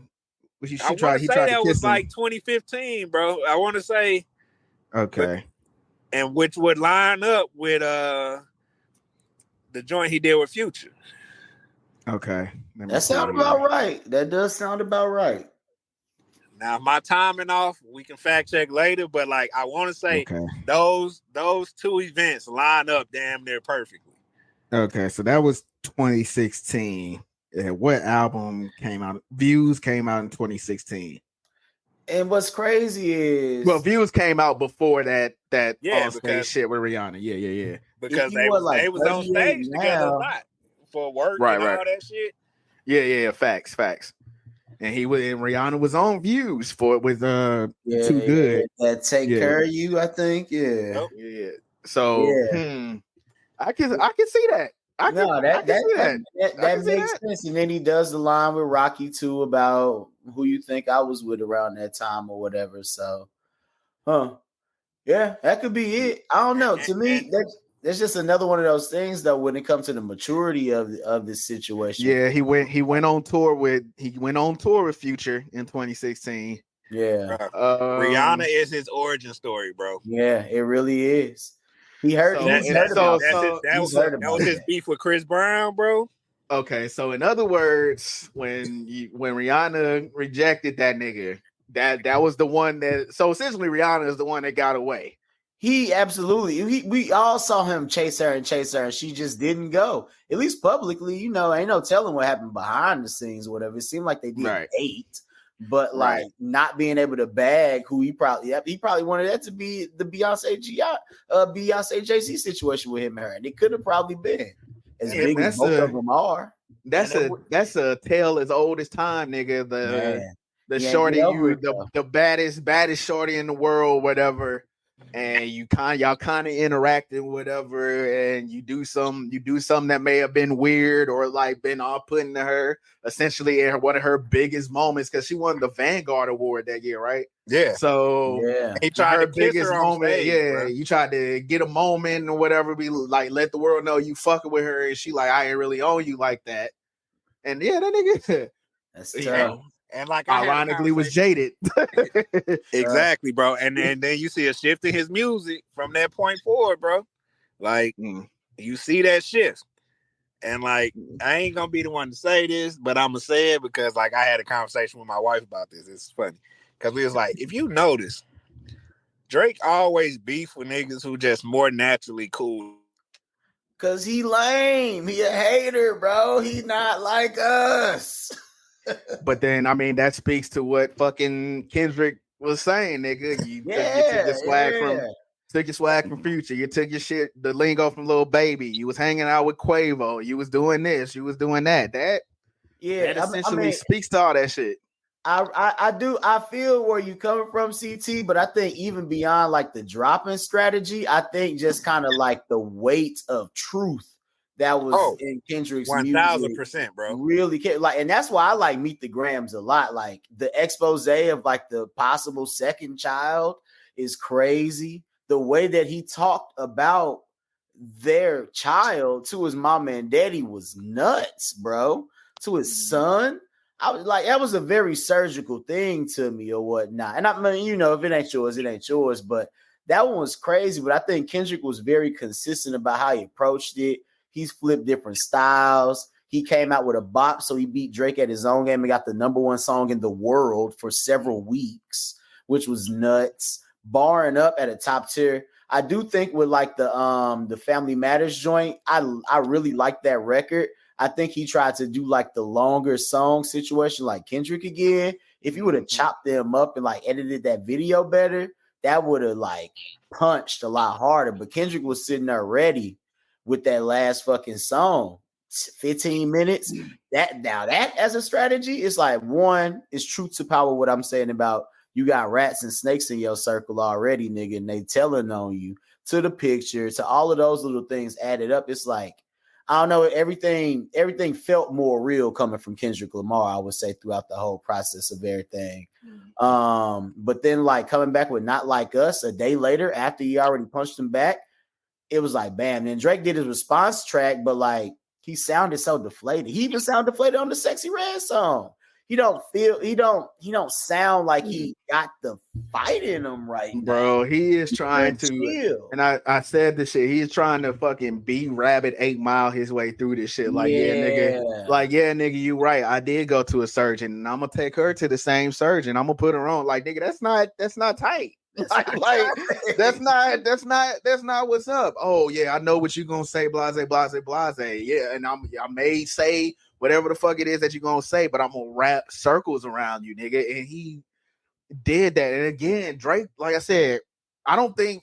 he I want to he say tried to that kiss was him? like 2015, bro. I want to say, Okay. and which would line up with the joint he did with Future. Okay. Let me That see sounds here. about right. That does sound about right. Now, my timing off, we can fact check later, but like I want to say Okay. those two events line up damn near perfectly. Okay, so that was 2016. And what album came out? Views came out in 2016. And what's crazy Well, is Views came out before that Yeah, on stage shit with Rihanna. Yeah. if because you were like they was on 38 stage together a now, lot for work Right, and right. all that shit. Yeah. Facts. And Rihanna was on Views for it with Too Good. that take Yeah. care of you, I think. Yeah. Yep. Yeah. So Yeah. I can see that. I can No, see that. I that can see makes that. sense. And then he does the line with Rocky too about who you think I was with around that time or whatever. So, yeah, that could be it. I don't know. To me, that's just another one of those things though when it comes to the maturity of this situation. Yeah, he went on tour with Future in 2016. Yeah. Rihanna is his origin story, bro. Yeah, it really is. He's heard about That was his that. beef with Chris Brown, bro. Okay, so in other words, when Rihanna rejected that nigga, that was the one that. So essentially, Rihanna is the one that got away. He absolutely. We all saw him chase her, and she just didn't go. At least publicly, ain't no telling what happened behind the scenes, or whatever. It seemed like they did date, but like not being able to bag who he probably wanted that to be the Beyonce Jay-Z situation with him and her, and it could have probably been as big as both of them are. That's a tale as old as time, nigga. The shorty, the baddest shorty in the world, whatever. And y'all kind of interacting, whatever, and you do something that may have been weird or like been off-putting to her. Essentially, in one of her biggest moments, because she won the Vanguard Award that year, right? Yeah. So he tried her to kiss biggest her on moment, stage, bro. you tried to get a moment or whatever, be like, let the world know you fucking with her, and she like, I ain't really on you like that. And yeah, that nigga, that's tough. And like, ironically, was jaded. Exactly, bro. And then you see a shift in his music from that point forward, bro. Like, you see that shift. And like, I ain't gonna be the one to say this, but I'm gonna say it because like I had a conversation with my wife about this. It's funny because we was like, if you notice, Drake always beef with niggas who just more naturally cool. Cause he lame. He a hater, bro. He not like us. But then, I mean, that speaks to what fucking Kendrick was saying, nigga. You took your swag from Future. You took your shit, the lingo from Lil Baby. You was hanging out with Quavo. You was doing this. You was doing that. That essentially speaks to all that shit. I do. I feel where you coming from, CT, but I think even beyond like the dropping strategy, I think just kind of like the weight of truth that was in Kendrick's 1000%, bro. Really like, and that's why I like Meet the Grams a lot. Like the expose of like the possible second child is crazy. The way that he talked about their child to his mama and daddy was nuts, bro. To his son, I was like, that was a very surgical thing to me or whatnot. And I mean, if it ain't yours, it ain't yours. But that one was crazy. But I think Kendrick was very consistent about how he approached it. He's flipped different styles. He came out with a bop, so he beat Drake at his own game and got the #1 song in the world for several weeks, which was nuts. Barring up at a top tier. I do think with like the Family Matters joint, I really like that record. I think he tried to do like the longer song situation like Kendrick again. If he would have chopped them up and like edited that video better, that would have like punched a lot harder. But Kendrick was sitting there ready with that last fucking song. 15 minutes. That as a strategy, it's like one, it's truth to power what I'm saying about you got rats and snakes in your circle already, nigga, and they telling on you, to the picture, to all of those little things added up. It's like, I don't know, everything felt more real coming from Kendrick Lamar, I would say, throughout the whole process of everything. But then like coming back with Not Like Us a day later after he already punched him back, it was like bam. And Drake did his response track, but like he sounded so deflated. He even sounded deflated on the Sexy Red song. He don't sound like he got the fight in him right now. Bro, he is trying to chill. And I said this shit. He's trying to fucking be Rabbit 8 Mile his way through this shit. Like, yeah, nigga. Like, yeah, nigga, you right. I did go to a surgeon and I'm gonna take her to the same surgeon. I'm gonna put her on. Like, nigga, that's not tight. Like that's not what's up. Oh yeah, I know what you're gonna say, blase. Yeah, and I may say whatever the fuck it is that you're gonna say, but I'm gonna wrap circles around you, nigga. And he did that. And again, Drake, like I said, I don't think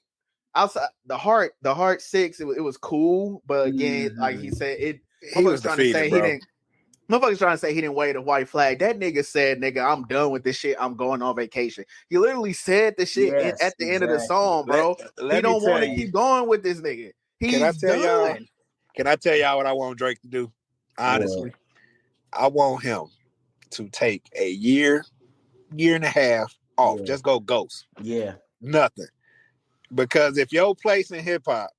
outside the heart 6, it was cool, but again, like he said, he was trying to say he didn't. Motherfuckers trying to say he didn't wave a white flag. That nigga said, nigga, I'm done with this shit. I'm going on vacation. He literally said the shit at the end of the song, bro. He don't want to keep going with this nigga. He's done. Can I tell y'all what I want Drake to do? Honestly, I want him to take a year and a half off. Yeah. Just go ghost. Yeah. Nothing. Because if your place in hip hop,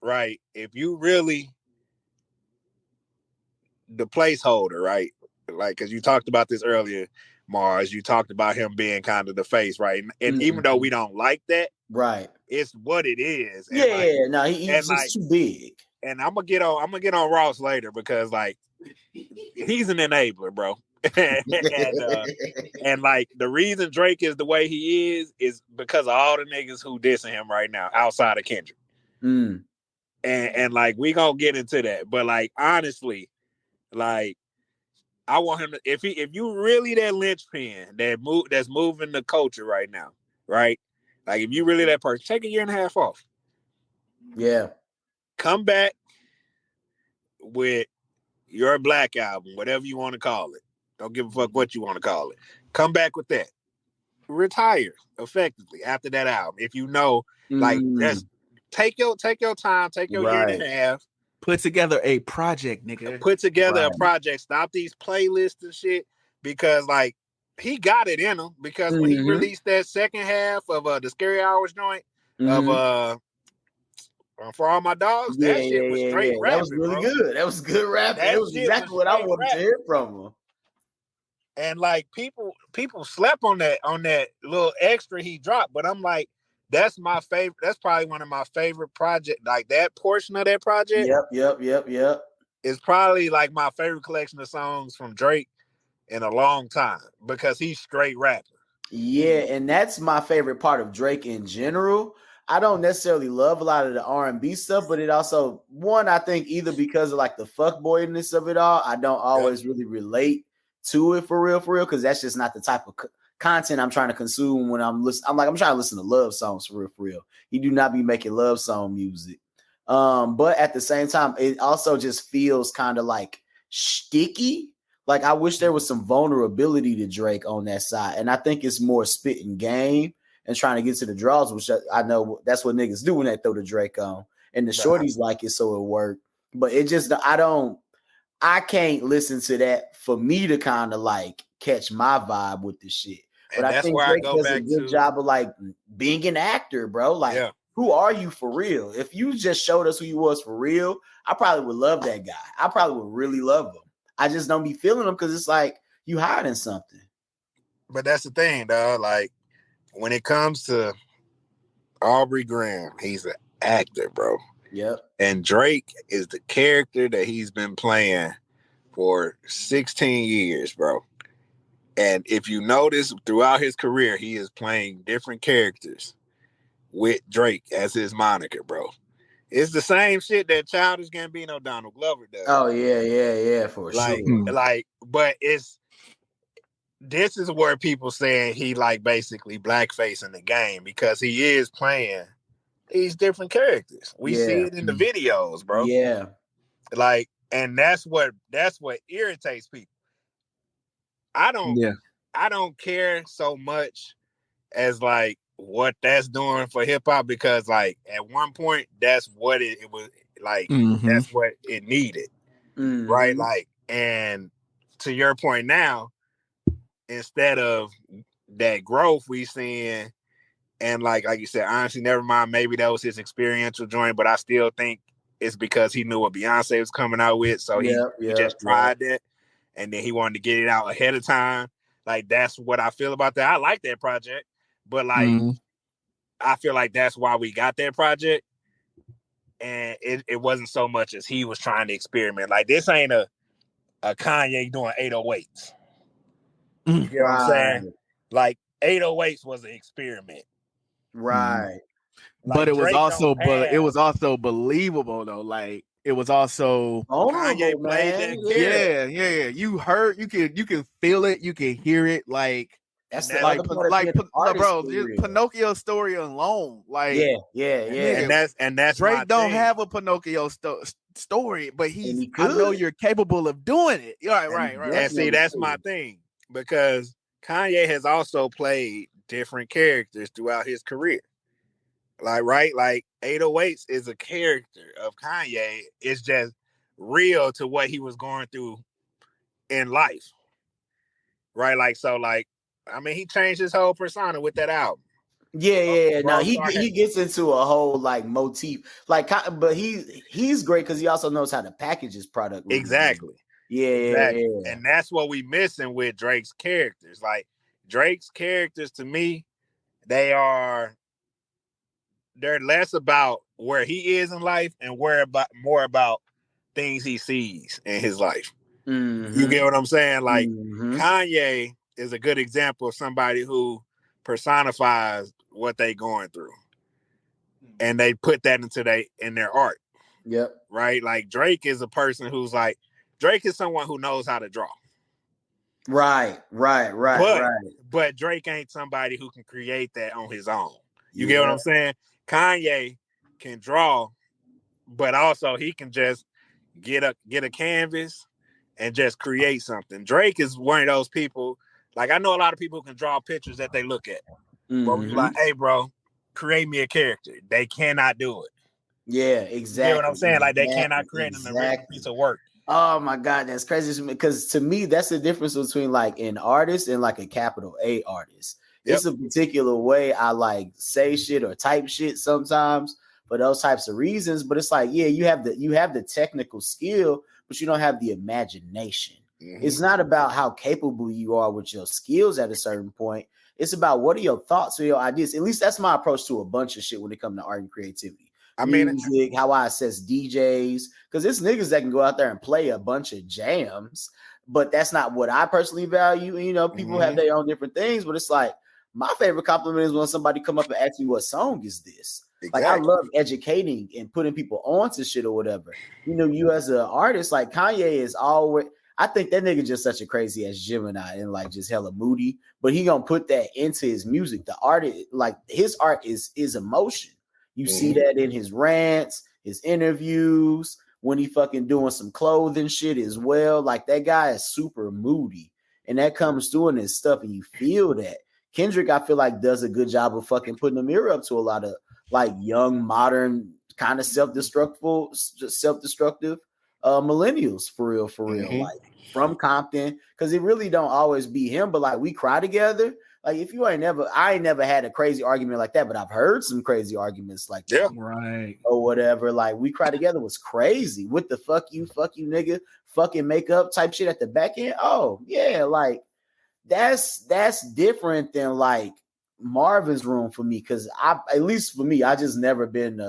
right, if you really the placeholder, right? Like, because you talked about this earlier, Mars. You talked about him being kind of the face, right? And even though we don't like that, right, it's what it is. And he's just like, too big. And I'm gonna get on Ross later because like he's an enabler, bro. and like the reason Drake is the way he is because of all the niggas who dissing him right now outside of Kendrick. And like we gonna get into that, but like honestly. Like, I want him to if you really that linchpin that's moving the culture right now, right? Like if you really that person, take a year and a half off. Yeah. Come back with your Black album, whatever you want to call it. Don't give a fuck what you want to call it. Come back with that. Retire effectively after that album. If you know, like that's take your time, take your year and a half. Put together a project, nigga. Put together a project. Stop these playlists and shit because, like, he got it in him. Because when he released that second half of the Scary Hours joint of For All My Dogs, that shit was straight rapping. That was really good. That was good rapping. That was exactly what I wanted to hear from him. And like people slept on that little extra he dropped, but I'm like. That's my favorite. That's probably one of my favorite projects. Like that portion of that project. Yep. Is probably like my favorite collection of songs from Drake in a long time because he's straight rapping. Yeah, and that's my favorite part of Drake in general. I don't necessarily love a lot of the R&B stuff, but it also I think either because of like the fuckboyness of it all, I don't always really relate to it for real, because that's just not the type of content I'm trying to consume when I'm listening. I'm trying to listen to love songs for real. He do not be making love song music. But at the same time, it also just feels kind of like sticky. Like I wish there was some vulnerability to Drake on that side. And I think it's more spitting game and trying to get to the draws, which I know that's what niggas do when they throw the Drake on. And the shorties like it, so it worked. But it just, I can't listen to that for me to kind of like catch my vibe with the shit. But I think Drake does a good job of like being an actor, bro. Like, who are you for real? If you just showed us who you was for real, I probably would love that guy. I probably would really love him. I just don't be feeling him because it's like you hiding something. But that's the thing, dog. Like when it comes to Aubrey Graham, he's an actor, bro. Yep. And Drake is the character that he's been playing for 16 years, bro. And if you notice throughout his career, he is playing different characters with Drake as his moniker, bro. It's the same shit that Childish Gambino Donald Glover does. Oh, yeah, for sure. But this is where people saying he like basically blackface in the game because he is playing these different characters. We see it in the videos, bro. Yeah. Like, and that's what irritates people. I don't care so much as like what that's doing for hip hop because like at one point that's what it was Like Mhm. that's what it needed, right? Like, and to your point now, instead of that growth we seeing, and like you said, honestly, never mind. Maybe that was his experiential joint, but I still think it's because he knew what Beyonce was coming out with, so he just tried that, and then he wanted to get it out ahead of time. Like that's what I feel about that. I like that project, but like I feel like that's why we got that project, and it wasn't so much as he was trying to experiment. Like this ain't a Kanye doing 808s. You get what I'm saying? Like 808s was an experiment. Right. Like but it was also believable though. Like it was also Kanye played that character. Yeah. You heard, you can feel it, you can hear it. Like that's the like bro, Pinocchio story alone. Like yeah. And that's Drake don't have a Pinocchio story, but I know you're capable of doing it. Right. And see, that's my thing, because Kanye has also played different characters throughout his career. Like, right? Like 808s is a character of Kanye. It's just real to what he was going through in life. Right? Like, so like, I mean, he changed his whole persona with that album. Yeah. Now he gets into a whole like motif, like, but he's great because he also knows how to package his product. Really exactly. Yeah. And that's what we missing with Drake's characters. Like Drake's characters, to me, they're less about where he is in life and more about things he sees in his life. You get what I'm saying? Like Kanye is a good example of somebody who personifies what they going through, and they put that in their art. Yep. Right. Like Drake is a person who's like, Drake is someone who knows how to draw. Right. But Drake ain't somebody who can create that on his own. You get what I'm saying? Kanye can draw, but also he can just get a canvas and just create something. Drake is one of those people. Like I know a lot of people who can draw pictures that they look at, but we're like, hey, bro, create me a character. They cannot do it. Yeah, exactly. You know what I'm saying? Like they cannot create an original piece of work. Oh my God, that's crazy because to me, that's the difference between like an artist and like a capital A artist. Yep. It's a particular way I like say shit or type shit sometimes for those types of reasons. But it's like, yeah, you have the technical skill, but you don't have the imagination. It's not about how capable you are with your skills at a certain point. It's about what are your thoughts or your ideas. At least that's my approach to a bunch of shit when it comes to art and creativity. I mean, music, how I assess DJs, because it's niggas that can go out there and play a bunch of jams, but that's not what I personally value. And, you know, people have their own different things, but it's like my favorite compliment is when somebody come up and ask me what song is this. Exactly. Like I love educating and putting people on to shit or whatever. You know, you as an artist, like Kanye is always. I think that nigga just such a crazy ass Gemini and like just hella moody, but he gonna put that into his music. The art, like his art is emotion. You see that in his rants, his interviews, when he fucking doing some clothing shit as well. Like that guy is super moody, and that comes through in his stuff, and you feel that. Kendrick, I feel like, does a good job of fucking putting a mirror up to a lot of like young, modern, kind of self-destructive millennials for real. Like from Compton, because it really don't always be him, but like we cry together. Like if you I ain't never had a crazy argument like that, but I've heard some crazy arguments like that, right, or whatever. Like we cry together was crazy with the fuck you nigga, fucking makeup type shit at the back end. Oh yeah, like that's different than like Marvin's Room for me, because at least for me, I just never been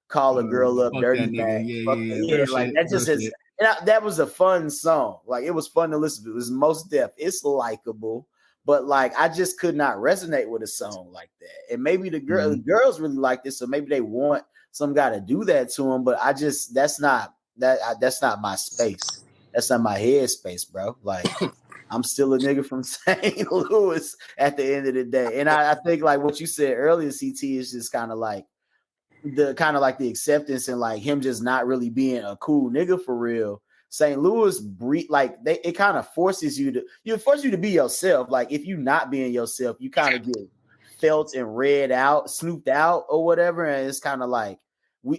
call a girl up dirty bag. Yeah, like that just is. That was a fun song. Like it was fun to listen to. It was most deaf. It's likable, but like I just could not resonate with a song like that. And maybe the girls really like this, so maybe they want some guy to do that to them. But I just that's not my space. That's not my head space, bro. Like I'm still a nigga from St. Louis at the end of the day. And I think like what you said earlier, CT, is just kind of like the acceptance and like him just not really being a cool nigga for real. St. Louis it kind of forces you to be yourself. Like if you not being yourself, you kind of get felt and read out, snooped out or whatever. And it's kind of like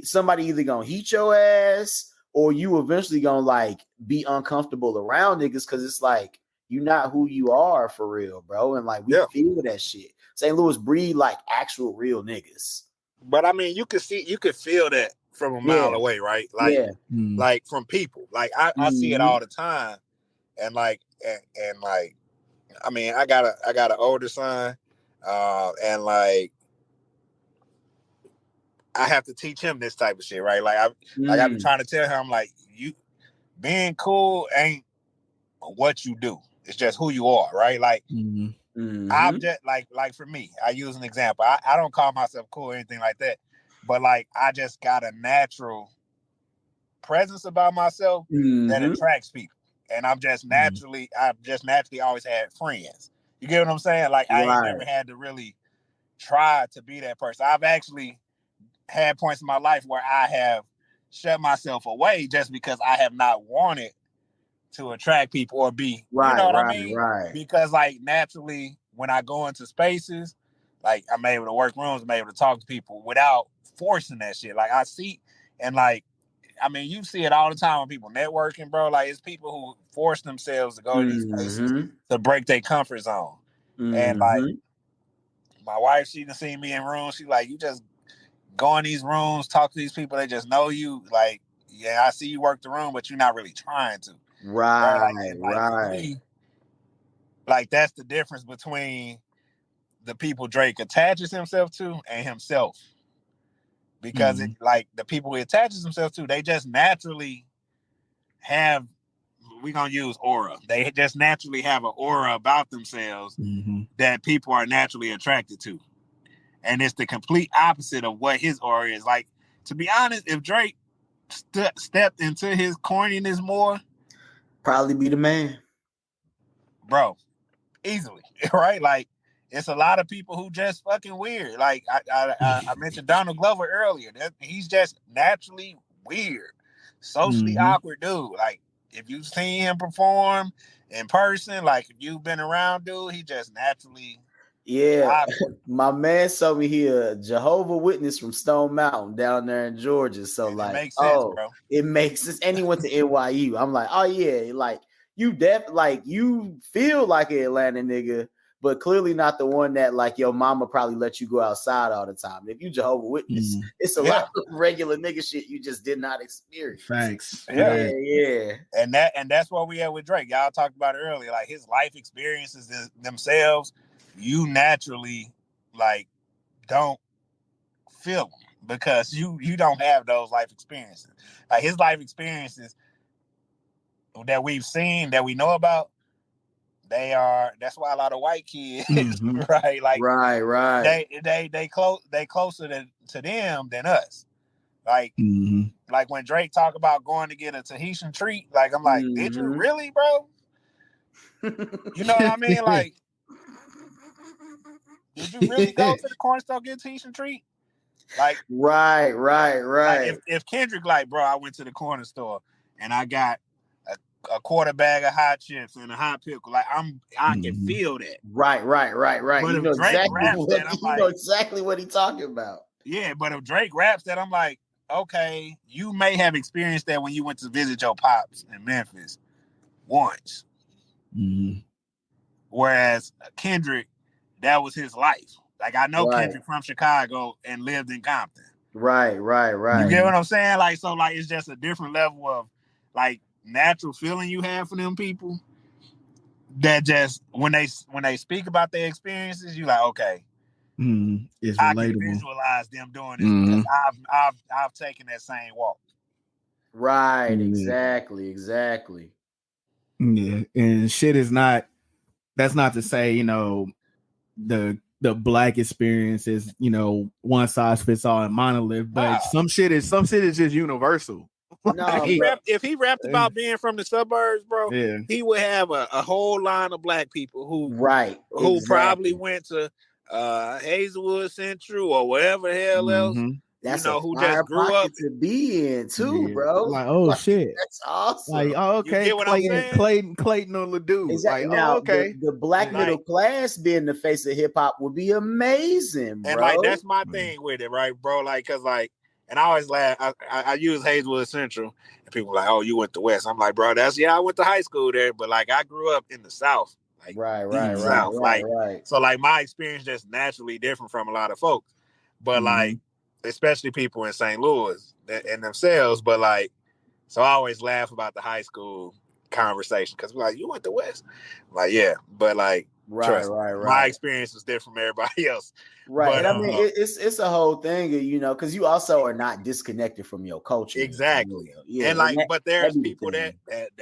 somebody either gonna heat your ass or you eventually gonna like be uncomfortable around niggas because it's like you're not who you are for real, bro. And like we feel that shit. St. Louis breed like actual real niggas. But I mean, you could feel that from a mile away, right? Like, like from people. Like I see it all the time, and like, and like, I mean, I got an older son, and like, I have to teach him this type of shit, right? Like I've been trying to tell him, like, you being cool ain't what you do. It's just who you are, right? Like, I'm just like for me, I use an example. I don't call myself cool or anything like that, but like I just got a natural presence about myself that attracts people, and I've just naturally always had friends. You get what I'm saying? Like I ain't never had to really try to be that person. I've actually had points in my life where I have shut myself away just because I have not wanted to attract people or be, you know what I mean? Right. Because like naturally, when I go into spaces, like I'm able to work rooms, I'm able to talk to people without forcing that shit. Like I see, and like, I mean, you see it all the time when people networking, bro. Like it's people who force themselves to go to these places to break their comfort zone. And like my wife, she done seen me in rooms. She like, you just go in these rooms, talk to these people. They just know you. Like, yeah, I see you work the room, but you're not really trying to. Right. For me, like that's the difference between the people Drake attaches himself to and himself. Because it, like the people he attaches himself to, they just naturally have, we're gonna use aura. They just naturally have an aura about themselves that people are naturally attracted to. And it's the complete opposite of what his aura is. Like, to be honest, if Drake stepped into his corniness more, probably be the man, bro, easily, right? Like, it's a lot of people who just fucking weird. Like I mentioned Donald Glover earlier. He's just naturally weird, socially awkward dude. Like if you've seen him perform in person, like if you've been around dude, he just naturally awkward. My man showed me here Jehovah Witness from Stone Mountain down there in Georgia. So and like, it makes sense, bro. It makes sense. And he went to NYU. I'm like, oh yeah, like you you feel like an Atlanta nigga, but clearly not the one that like your mama probably let you go outside all the time. If you Jehovah Witness, it's a lot of regular nigga shit you just did not experience. Facts. Yeah. And that's what we had with Drake. Y'all talked about it earlier. Like his life experiences themselves, you naturally like don't feel them because you don't have those life experiences. Like his life experiences that we've seen, that we know about, that's why a lot of white kids, right? Like right. They closer to them than us. Like like when Drake talk about going to get a Tahitian treat, like I'm like, did you really, bro? You know what I mean? Like, did you really go to the corner store get a Tahitian treat? Like, right. Like if Kendrick, like, bro, I went to the corner store and I got a quarter bag of hot chips and a hot pickle. Like I can feel that. Right. But You if know Drake raps that, I'm like, know exactly what he's talking about. Yeah, but if Drake raps that, I'm like, okay, you may have experienced that when you went to visit your pops in Memphis once. Whereas Kendrick, that was his life. Like I know Kendrick from Chicago and lived in Compton. Right. You get what I'm saying? Like, so like it's just a different level of like natural feeling you have for them people that just when they speak about their experiences, you like, okay, it's I relatable. can visualize them doing this because I've taken that same walk. Right, exactly. Yeah, and shit is not. That's not to say, you know, the black experience is, you know, one size fits all and monolith, but some shit is just universal. No, if he rapped about being from the suburbs, bro, he would have a whole line of black people who probably went to Hazelwood Central or whatever the hell else. That's who just grew up to be in too, bro. Like, oh shit, that's awesome. Like, oh, okay, you get what I'm saying? Clayton or Ledoux. Exactly. Like, now, oh, okay. The black middle class being the face of hip hop would be amazing, bro. And like that's my thing with it, right, bro? Like, cause like And I always laugh. I use Hazelwood Central, and people are like, "Oh, you went to West." I'm like, "Bro, I went to high school there, but like I grew up in the South, like deep South, like so like my experience just naturally different from a lot of folks, but like especially people in St. Louis and themselves, but like so I always laugh about the high school conversation because we're like, you went to West, I'm like yeah, but like trust me, my experience was different from everybody else. Right. But, and I mean, it's a whole thing, you know, because you also are not disconnected from your culture. Exactly. Yeah. And like, but there's people that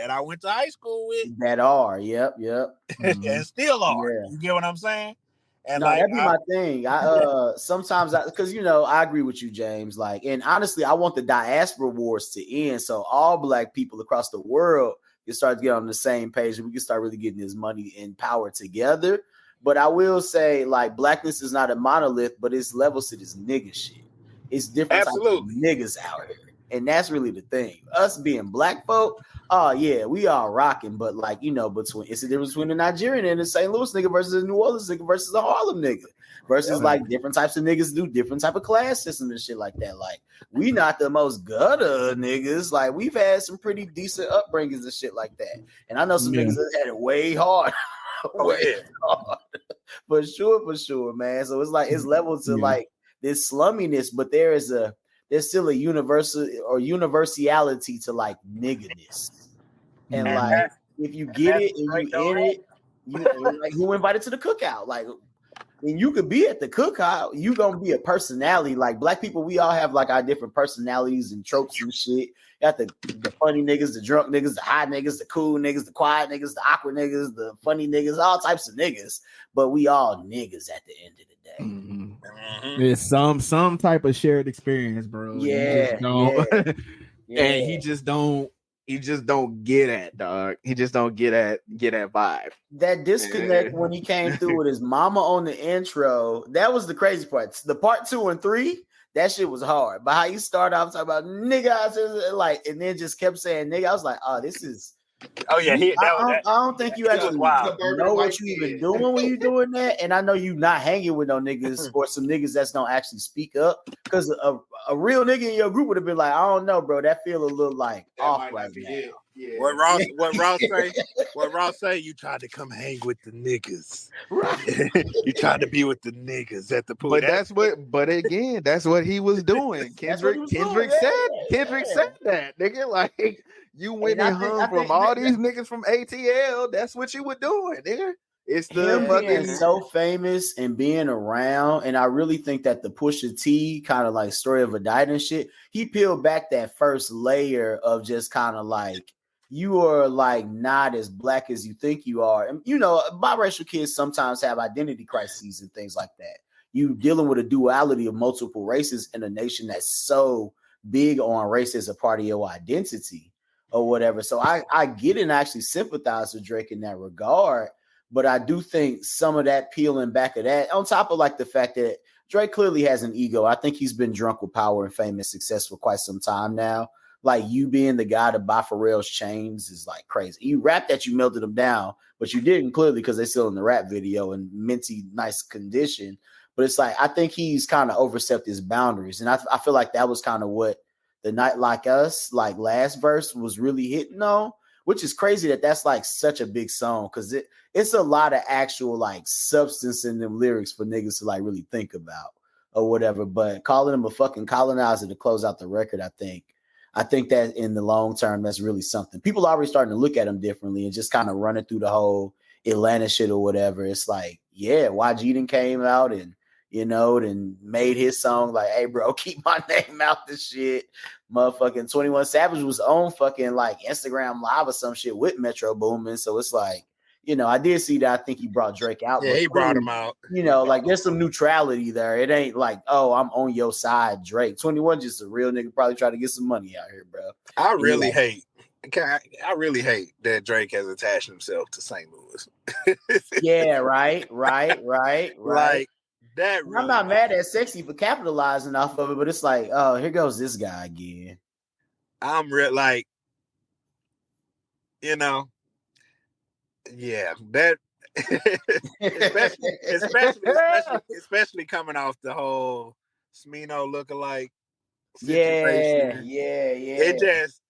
I went to high school with that are, yep. and still are. Yeah. You get what I'm saying? And no, that'd be my thing. Sometimes because you know, I agree with you, James. Like, and honestly, I want the diaspora wars to end so all black people across the world can start to get on the same page and we can start really getting this money and power together. But I will say, like, blackness is not a monolith, but it's levels to this nigga shit. It's different types of niggas out here. And that's really the thing. Us being black folk, oh yeah, we are rocking, but like, you know, it's the difference between a Nigerian and a St. Louis nigga versus a New Orleans nigga versus a Harlem nigga. Versus like different types of niggas do different type of class systems and shit like that. Like, we not the most gutter niggas. Like, we've had some pretty decent upbringings and shit like that. And I know some niggas that had it way hard. Hard. For sure, man. So it's like it's levels to like this slumminess, but there's still a universality to like nigganess. And like if you get it and you in it, you invited to the cookout. Like, and you could be at the cookout, you gonna be a personality. Like, black people, we all have like our different personalities and tropes and shit. You got the funny niggas, the drunk niggas, the high niggas, the cool niggas, the quiet niggas, the awkward niggas, the funny niggas, all types of niggas. But we all niggas at the end of the day. There's some type of shared experience, bro. Yeah. And he just don't get at, dog. He just don't get at vibe. That disconnect when he came through with his mama on the intro, that was the crazy part. The part 2 and 3, that shit was hard. But how you start off talking about nigga, like, and then just kept saying nigga, I was like, oh, this is. Oh yeah, I don't think you actually know what you even doing when you doing that, and I know you not hanging with no niggas or some niggas that's don't actually speak up, because a real nigga in your group would have been like, I don't know, bro, that feel a little like that off right now. Yeah. What Ross say? You tried to come hang with the niggas, right? You tried to be with the niggas at the pool. But again, that's what he was doing. Kendrick said that, nigga. Like, you went and hung from all these niggas from ATL. That's what you were doing, nigga. It's him being so famous and being around, and I really think that the Pusha T kind of like story of a diet and shit, he peeled back that first layer of just kind of like, you are like not as black as you think you are. And you know, biracial kids sometimes have identity crises and things like that. You dealing with a duality of multiple races in a nation that's so big on race as a part of your identity or whatever. So I get it and actually sympathize with Drake in that regard. But I do think some of that peeling back of that, on top of like the fact that Drake clearly has an ego. I think he's been drunk with power and fame and success for quite some time now. Like, you being the guy to buy Pharrell's chains is like crazy. You rap that you melted them down, but you didn't clearly because they're still in the rap video in minty nice condition. But it's like, I think he's kind of overstepped his boundaries. And I feel like that was kind of what the Night Like Us, like last verse, was really hitting on, which is crazy that that's like such a big song, because it's a lot of actual like substance in them lyrics for niggas to like really think about or whatever. But calling him a fucking colonizer to close out the record, I think that in the long term, that's really something. People are already starting to look at him differently and just kind of running through the whole Atlanta shit or whatever. It's like, yeah, YG then came out and, you know, and made his song like, hey, bro, keep my name out this shit. Motherfucking 21 Savage was on fucking like Instagram Live or some shit with Metro Boomin. So it's like, you know, I did see that. I think he brought Drake out. Yeah, he brought him out. You know, like there's some neutrality there. It ain't like, oh, I'm on your side, Drake. 21 just a real nigga, probably trying to get some money out here, bro. I really hate that Drake has attached himself to St. Louis. Yeah, right. Like that. Really, I'm not mad at Sexy for capitalizing off of it, but it's like, oh, here goes this guy again. I'm real, like, you know. Yeah, that especially coming off the whole Smino lookalike situation. Yeah. It just,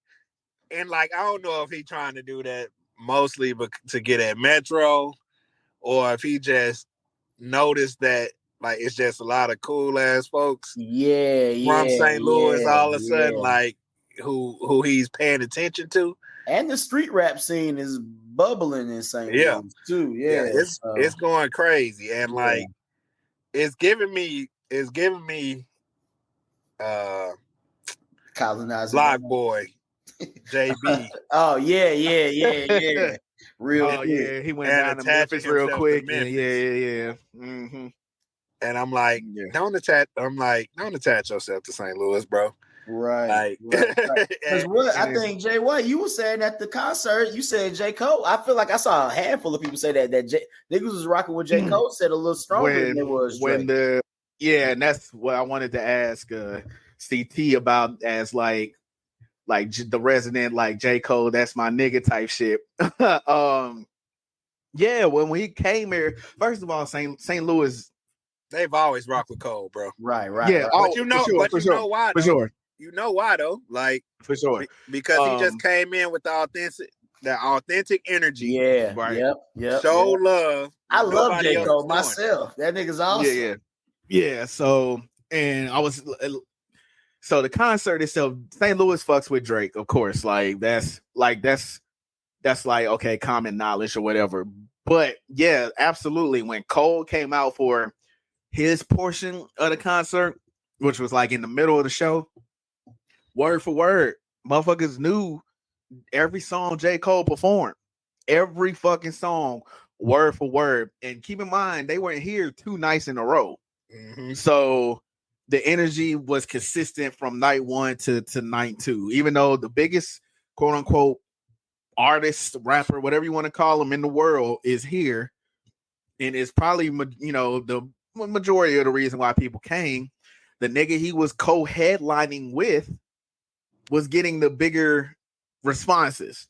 and like, I don't know if he trying to do that mostly to get at Metro, or if he just noticed that like it's just a lot of cool ass folks from St. Louis all of a sudden, like who he's paying attention to. And the street rap scene is bubbling in St. Louis too. Yeah, it's going crazy, and like it's giving me colonizer Block Boy JB. Oh yeah. Real quick. Yeah, he went And down to attaching Memphis real himself quick. to Memphis. Yeah. Mm-hmm. And I'm like, don't attach yourself to St. Louis, bro. Right. Because what I think, Jay White, you were saying at the concert, you said J. Cole. I feel like I saw a handful of people say that niggas was rocking with J. Cole said a little stronger than it was Drake. And that's what I wanted to ask CT about, as like the resident like J. Cole, that's my nigga type shit. When we came here, first of all, St. Louis, they've always rocked with Cole, bro. Right. Yeah, but you know why though? For sure. You know why though? Like, for sure, because he just came in with the authentic energy. Yeah, right. Yep. Show love. I love J. Cole myself. That nigga's awesome. Yeah. So, and so the concert itself, St. Louis fucks with Drake, of course. That's okay, common knowledge or whatever. But yeah, absolutely. When Cole came out for his portion of the concert, which was like in the middle of the show, word for word, motherfuckers knew every song J. Cole performed. Every fucking song, word for word. And keep in mind, they weren't here 2 nights in a row. Mm-hmm. So the energy was consistent from night 1 to night 2. Even though the biggest quote unquote artist, rapper, whatever you want to call him in the world is here, and it's probably the majority of the reason why people came, the nigga he was co-headlining with was getting the bigger responses.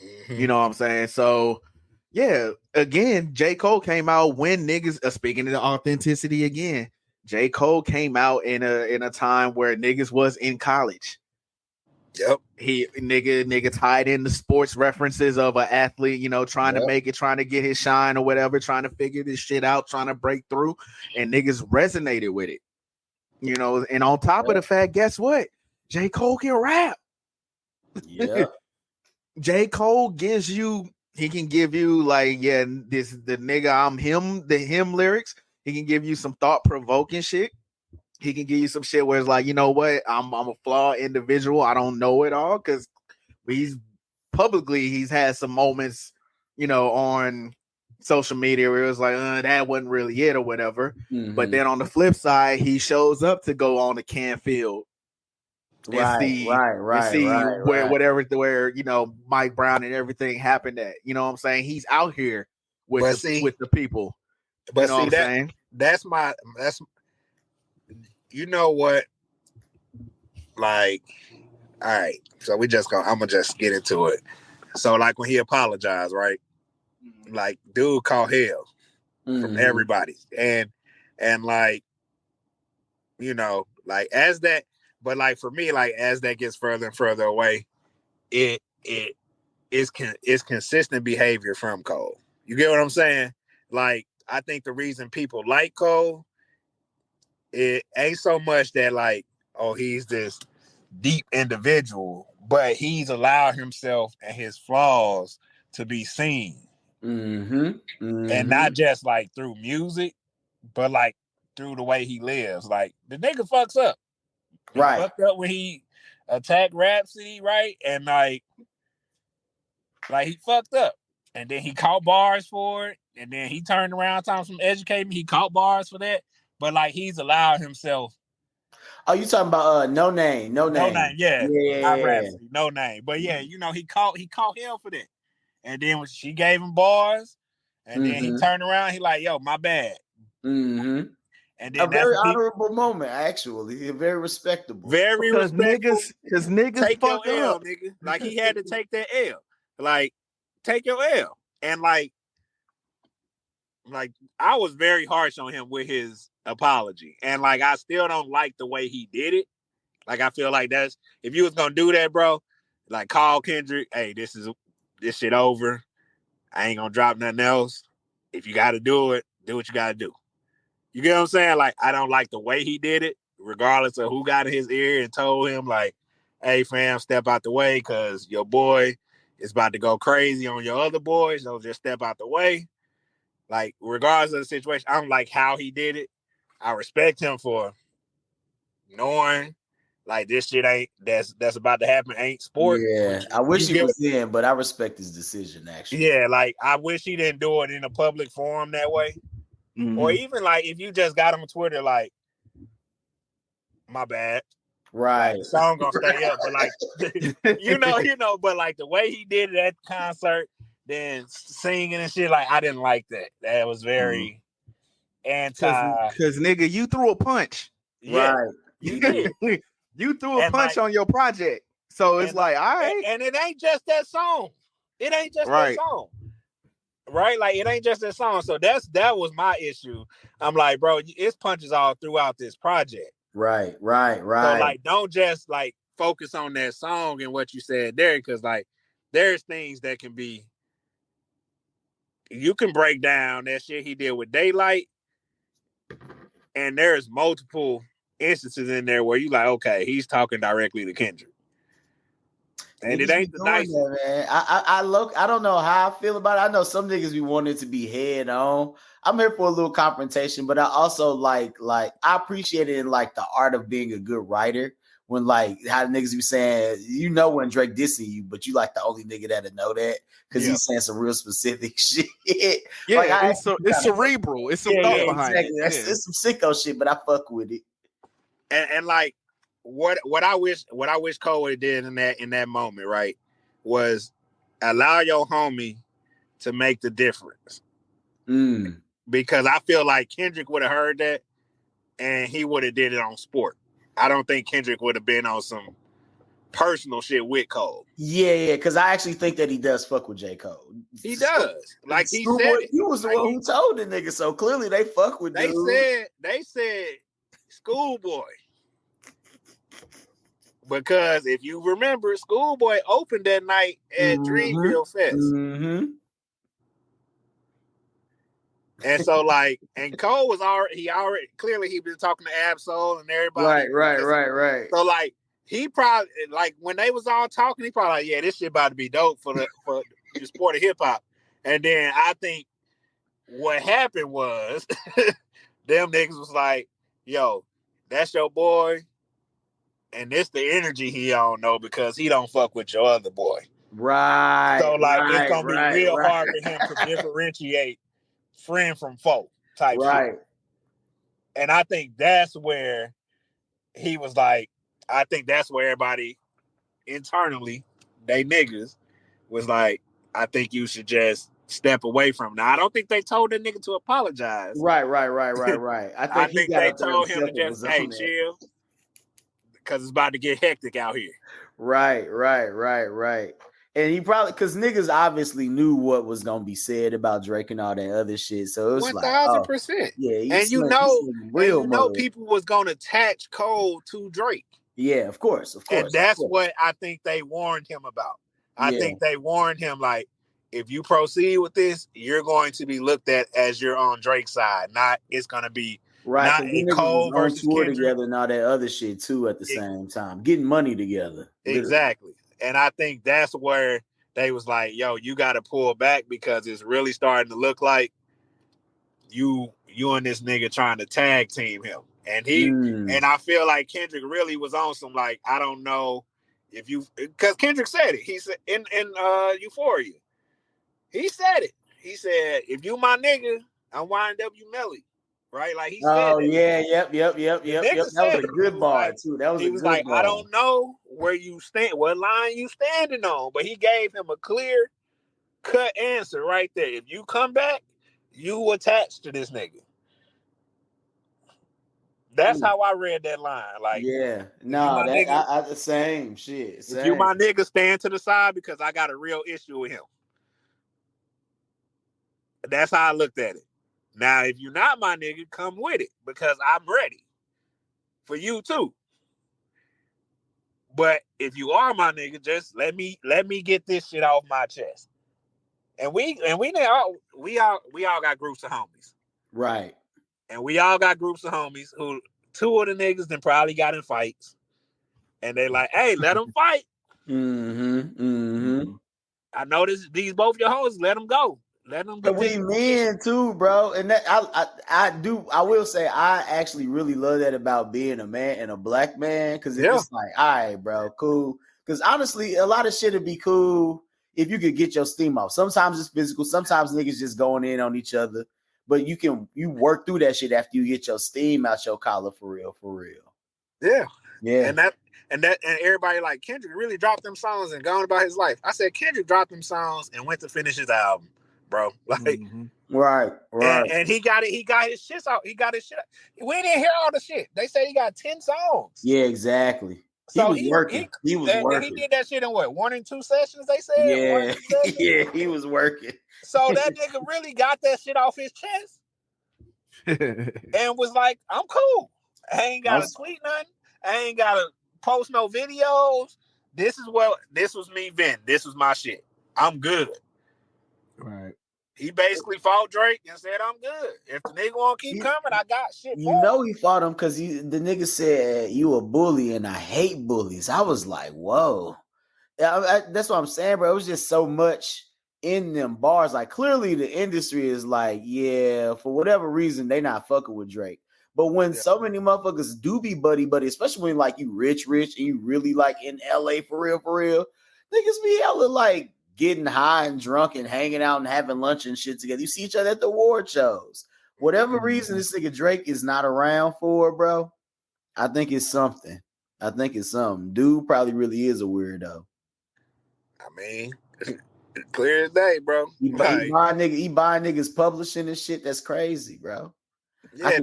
Mm-hmm. You know what I'm saying? So yeah, again, J. Cole came out when niggas speaking of the authenticity again. J. Cole came out in a time where niggas was in college. Yep. He nigga tied in the sports references of an athlete, trying to make it, trying to get his shine or whatever, trying to figure this shit out, trying to break through, and niggas resonated with it. And on top of the fact, guess what? J. Cole can rap. Yeah. J. Cole he can give you the nigga I'm him, the him lyrics. He can give you some thought-provoking shit. He can give you some shit where it's like, you know what, I'm a flawed individual. I don't know it all, because he's had some moments, on social media where it was like, that wasn't really it or whatever. Mm-hmm. But then on the flip side, he shows up to go on the Canfield. Right. Where Mike Brown and everything happened at. You know what I'm saying? He's out here with the people. But you know what I'm saying? That's you know what? Like, all right. So I'm gonna just get into it. So like when he apologized, right? Like, dude caught hell from everybody. And like, like as that, but like for me, like as that gets further and further away, it is consistent behavior from Cole. You get what I'm saying? Like, I think the reason people like Cole, it ain't so much that like, oh, he's this deep individual, but he's allowed himself and his flaws to be seen. And not just like through music, but like through the way he lives. Like, the nigga fucks up. He fucked up when he attacked Rhapsody, right? And like he fucked up. And then he caught bars for it. And then he turned around, time some educate me. He caught bars for that. But like, he's allowed himself. Oh, you talking about No Name? Yeah. Not Rhapsody, No Name. But yeah, he caught him for that. And then when she gave him bars, and then he turned around, he like, yo, my bad. And then a very honorable moment, actually. Very respectable. Very respectable. Because niggas take fuck your L, up. nigga. Like, he had to take that L. Like, take your L. And like I was very harsh on him with his apology. And like, I still don't like the way he did it. Like I feel like that's if you was gonna do that, bro, like call Kendrick, hey, this shit over. I ain't gonna drop nothing else. If you gotta do it, do what you gotta do. You get what I'm saying? Like, I don't like the way he did it, regardless of who got in his ear and told him, like, hey, fam, step out the way because your boy is about to go crazy on your other boys. So just step out the way. Like, regardless of the situation, I don't like how he did it. I respect him for knowing, like, this shit ain't, that's about to happen ain't sport. Yeah, I wish he was in, but I respect his decision, actually. Yeah, like, I wish he didn't do it in a public forum that way. Mm-hmm. Or even, like, if you just got him on Twitter, like, my bad. Right. Like, the song gonna stay up, but like you know, but like the way he did it at the concert, then singing and shit, like I didn't like that. That was very anti. Because nigga, you threw a punch. Yeah, right. You did. You threw a punch on your project. So it's like, all right. And it ain't just that song. It ain't just that song. Right? Like it ain't just that song. So that was my issue. I'm like, bro, it's punches all throughout this project. Right. So like, don't just like focus on that song and what you said there, because like, there's things that can be. You can break down that shit he did with Daylight, and there's multiple instances in there where you like, okay, he's talking directly to Kendrick, and it ain't the nicest. Man. I don't know how I feel about it. I know some niggas be wanting it to be head on. I'm here for a little confrontation, but I also like I appreciate it in like the art of being a good writer. When like how the niggas be saying, you know, when Drake dissing you, but you like the only nigga that'll know that because he's saying some real specific shit. Yeah, like, it's cerebral. It's some thought behind it. It's some sicko shit, but I fuck with it. And like what I wish Cole would have did in that moment, right, was allow your homie to make the difference. Because I feel like Kendrick would have heard that and he would have did it on sport. I don't think Kendrick would have been on some personal shit with Cole. Yeah, because I actually think that he does fuck with J. Cole. He does. Like he said it. He was the one who told the nigga, so clearly they fuck with dude. They said Schoolboy. Because if you remember, Schoolboy opened that night at Dreamville Fest. Mm-hmm. And so, like, and Cole was already clearly he been talking to Absol and everybody. Right. So, like, he probably, like, when they was all talking, he probably like, yeah, this shit about to be dope for the sport of hip hop. And then I think what happened was them niggas was like, yo, that's your boy. And this the energy he don't know because he don't fuck with your other boy. Right. So, like, it's going to be real hard for him to differentiate friend from foe type shit. And I think that's where he was like, I think that's where everybody internally, they niggas, was like, I think you should just step away from him. Now, I don't think they told the nigga to apologize. Right. I think they told him to just, hey, chill, because it's about to get hectic out here. Right. And he probably, because niggas obviously knew what was going to be said about Drake and all that other shit. So it was 1,000%. Yeah. And you know people was going to attach Cole to Drake. Yeah, of course. And that's what I think they warned him about. I think they warned him, like, if you proceed with this, you're going to be looked at as you're on Drake's side. Not, it's going to be not a Cole versus Kendrick. Together and all that other shit, too, at the same time. Getting money together. Literally. Exactly. And I think that's where they was like, yo, you got to pull back because it's really starting to look like you and this nigga trying to tag team him. And and I feel like Kendrick really was on some, like, I don't know if you, because Kendrick said it. He said in Euphoria, he said it. He said, if you my nigga, I'm YNW Melly. Right? Like he said. Oh, yeah, yep. That was a good bar, too. That was a good bar. He was like, I don't know where you stand, what line you standing on, but he gave him a clear cut answer right there. If you come back, you attached to this nigga. That's how I read that line. Like, yeah, no, I the same shit. If you my nigga, stand to the side because I got a real issue with him. That's how I looked at it. Now, if you're not my nigga, come with it because I'm ready for you too. But if you are my nigga, just let me get this shit off my chest. And we all got groups of homies. Right. And we all got groups of homies who 2 of the niggas then probably got in fights. And they like, hey, let them fight. I know these both your hoes, let them go. Let them But we men too, bro. And that I will say I actually really love that about being a man and a black man. Cause it's like, all right, bro, cool. Cause honestly, a lot of shit would be cool if you could get your steam off. Sometimes it's physical, sometimes niggas just going in on each other. But you work through that shit after you get your steam out your collar for real. Yeah. Yeah. And everybody like Kendrick really dropped them songs and gone about his life. I said Kendrick dropped them songs and went to finish his album, bro. Like, right. And he got it. He got his shit out. He got his shit out. We didn't hear all the shit. They said he got 10 songs. Yeah, exactly. So he was working. He was working. He did that shit in what, 1 and 2 sessions? They said. Yeah, yeah, he was working. So that nigga really got that shit off his chest, and was like, "I'm cool. I ain't gotta tweet nothing. I ain't gotta post no videos. This was me venting. This was my shit. I'm good." Right. He basically fought Drake and said, "I'm good. If the nigga won't keep coming, I got shit." You know he fought him because the nigga said you a bully and I hate bullies. I was like, whoa. That's what I'm saying, bro. It was just so much in them bars. Like clearly the industry is like, yeah, for whatever reason, they not fucking with Drake. But when so many motherfuckers do be buddy, especially when like you rich, and you really like in LA for real, niggas be hella like getting high and drunk and hanging out and having lunch and shit together. You see each other at the award shows. Whatever reason this nigga Drake is not around for, bro, I think it's something. Dude probably really is a weirdo. I mean, clear as day, bro. He buying niggas publishing and shit. That's crazy, bro. Yeah, I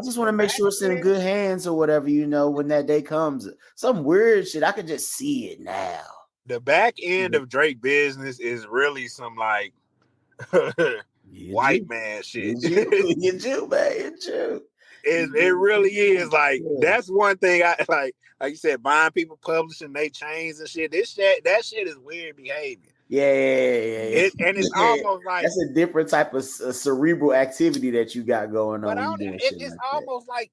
just want to make sure it's in good hands or whatever, when that day comes. Some weird shit. I could just see it now. The back end of Drake business is really some like white man shit. You, man. It really is like that's one thing I like you said, buying people publishing they chains and shit. That shit is weird behavior. Yeah. And it's almost like that's a different type of cerebral activity that you got going on. It's almost like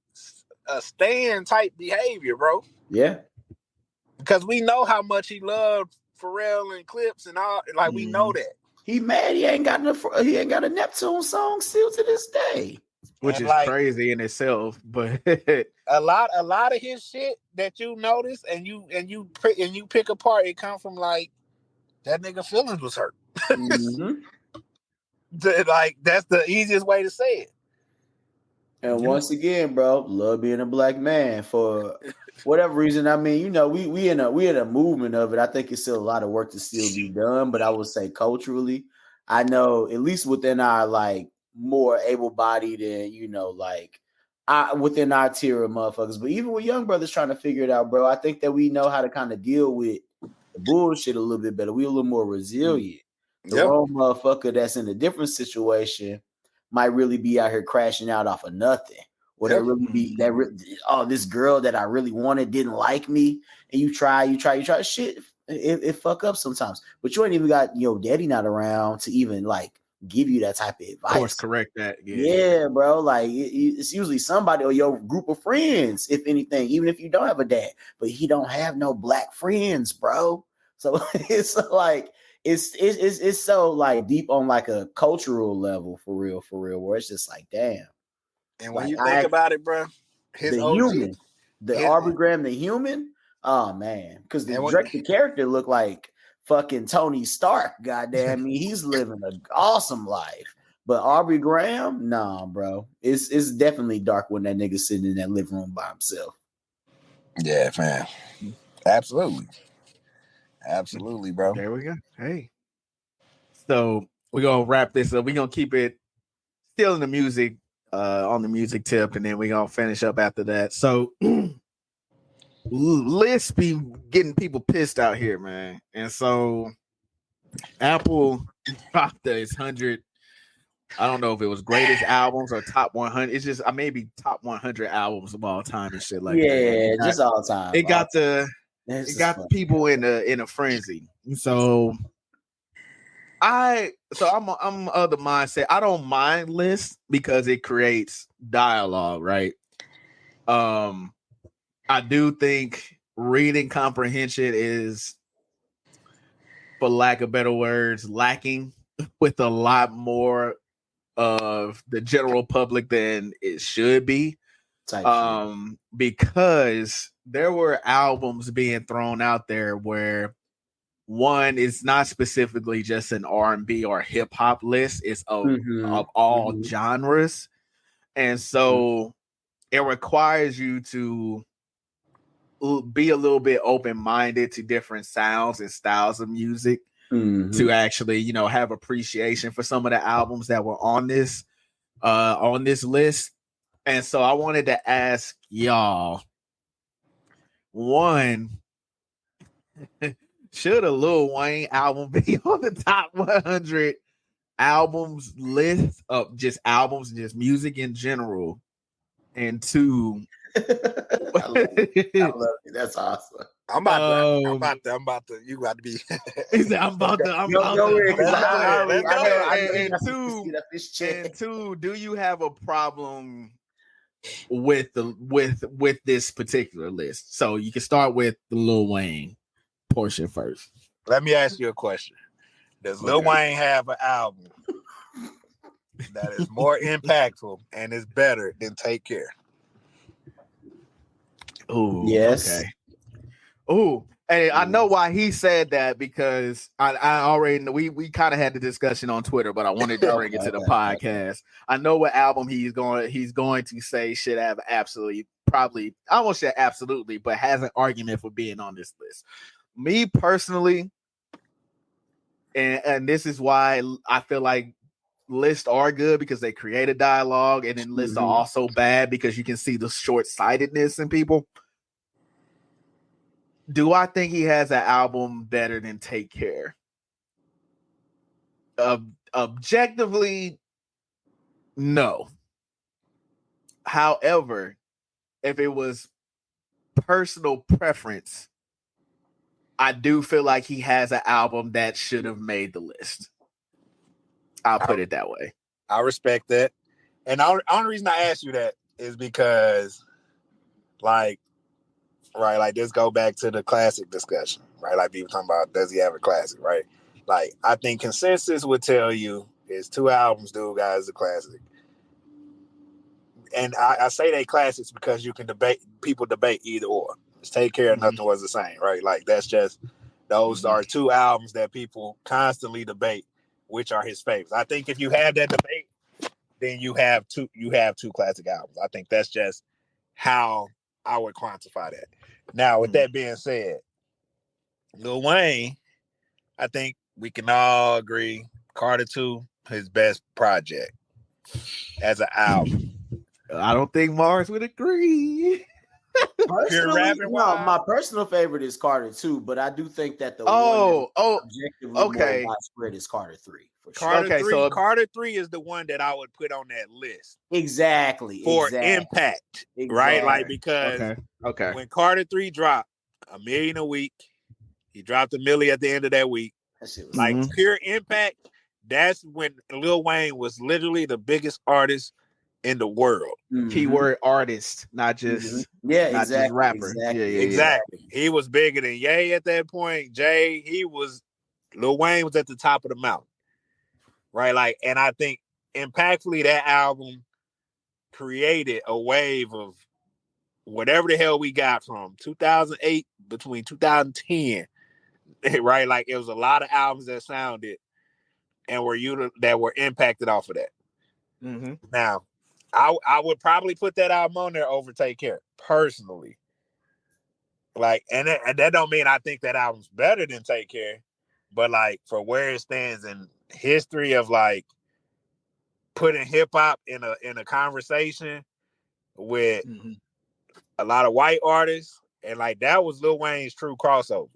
a Stan type behavior, bro. Yeah. Because we know how much he loved Pharrell and Clips and all. Like we know that. He mad he ain't got a Neptune song still to this day. Which is crazy in itself, but a lot of his shit that you notice and you pick apart, it come from like that nigga feelings was hurt. Like that's the easiest way to say it. And once again, bro, love being a black man for whatever reason. I mean, we in a movement of it. I think it's still a lot of work to still be done, but I would say culturally, I know at least within our like more able-bodied and within our tier of motherfuckers. But even with young brothers trying to figure it out, bro, I think that we know how to kind of deal with the bullshit a little bit better. We a little more resilient. The wrong motherfucker that's in a different situation might really be out here crashing out off of nothing. Or that really be this girl that I really wanted didn't like me, and you try shit. It fuck up sometimes, but you ain't even got your daddy not around to even like give you that type of advice. Of course, correct that. Yeah, bro. Like it's usually somebody or your group of friends, if anything, even if you don't have a dad, but he don't have no black friends, bro. So it's like it's so like deep on like a cultural level for real, where it's just like damn. And when you think about it, bro, Human, Aubrey Graham, the human. Oh man, because Drake the character looked like fucking Tony Stark. Goddamn me, he's living an awesome life. But Aubrey Graham, nah, bro, it's definitely dark when that nigga sitting in that living room by himself. Yeah, fam. Absolutely, bro. There we go. Hey, so we're gonna wrap this up. We're gonna keep it still in the music, on the music tip, and then we're gonna finish up after that. So lists be getting people pissed out here, man. And so Apple dropped its 100 I don't know if it was greatest albums or top 100. It's just maybe top 100 albums of all time and shit like that. Yeah, just all time. It got the funny. people in a frenzy. So I'm of the mindset I don't mind lists because it creates dialogue, right? I do think reading comprehension is, for lack of better words, lacking with a lot more of the general public than it should be. Because there were albums being thrown out there where one is not specifically just an R&B or hip hop list, it's of all genres. And so it requires you to be a little bit open-minded to different sounds and styles of music to actually, have appreciation for some of the albums that were on this list. And so I wanted to ask y'all, one, should a Lil Wayne album be on the top 100 albums list of just albums and just music in general? And two, I love it. That's awesome. I'm about to. You got to be. He said, I'm about to. And two, do you have a problem with this particular list? So you can start with the Lil Wayne portion first. Let me ask you a question. Does Lil Wayne have an album that is more impactful and is better than Take Care? Oh, yes. Okay. Oh, and I know why he said that, because I already know we kind of had the discussion on Twitter, but I wanted to bring it to the podcast. I know what album he's going to say should have probably, I won't say absolutely, but has an argument for being on this list. Me personally, and this is why I feel like lists are good, because they create a dialogue, and then lists are also bad because you can see the short-sightedness in people. Do I think he has an album better than Take Care? Objectively, no. However, if it was personal preference, I do feel like he has an album that should have made the list. I'll put it that way. I respect that. And the only reason I asked you that is because, like this go back to the classic discussion, right? Like people talking about, does he have a classic, right? Like, I think consensus would tell you his two albums, dude, guys, a classic. And I say they classics because people debate either or. It's Take Care and Nothing Was the Same, right? Like, that's just, those are two albums that people constantly debate which are his favorites. I think if you have that debate, then you have two classic albums. I think that's just how I would quantify that. Now, with that being said, Lil Wayne, I think we can all agree, Carter 2, his best project as an album. I don't think Mars would agree. Personally, no, my personal favorite is Carter 2, but I do think that the one objectively more widespread is Carter 3. Carter 3 is the one that I would put on that list. Exactly. For impact, right? Like, because when Carter 3 dropped $1 million a week, he dropped $1 million at the end of that week. That shit was like pure impact. That's when Lil Wayne was literally the biggest artist in the world. Keyword artist, not just just rapper. Exactly. He was bigger than Ye at that point. Lil Wayne was at the top of the mountain. Right? Like, and I think impactfully that album created a wave of whatever the hell we got from 2008 between 2010. Right? Like, it was a lot of albums that sounded and that were impacted off of that. Now, I would probably put that album on there over Take Care, personally. Like, and that don't mean I think that album's better than Take Care, but like for where it stands in history of like putting hip hop in a conversation with a lot of white artists, and like that was Lil Wayne's true crossover.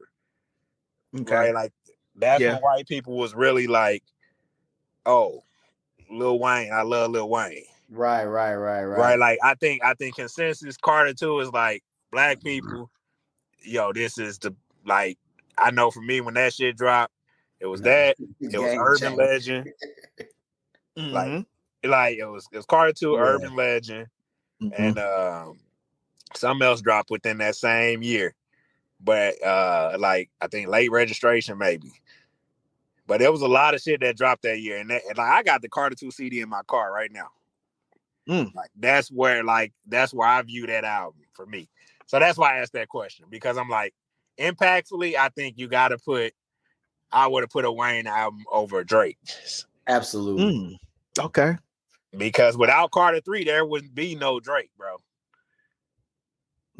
Right? Like that's when white people was really like, oh, Lil Wayne. I love Lil Wayne. Right. Like I think consensus Carter 2 is like black people. Yo, this is the like I know for me when that shit dropped, it was that. It was Game Urban changer. Legend. Like it was Carter 2, Urban Legend, and something else dropped within that same year. But like I think Late Registration maybe. But there was a lot of shit that dropped that year, and like I got the Carter 2 CD in my car right now. Like that's where I view that album for me. So that's why I asked that question, because I'm like, impactfully, I think you got to I would have put a Wayne album over Drake. Absolutely. Okay. Because without Carter 3, there wouldn't be no Drake, bro.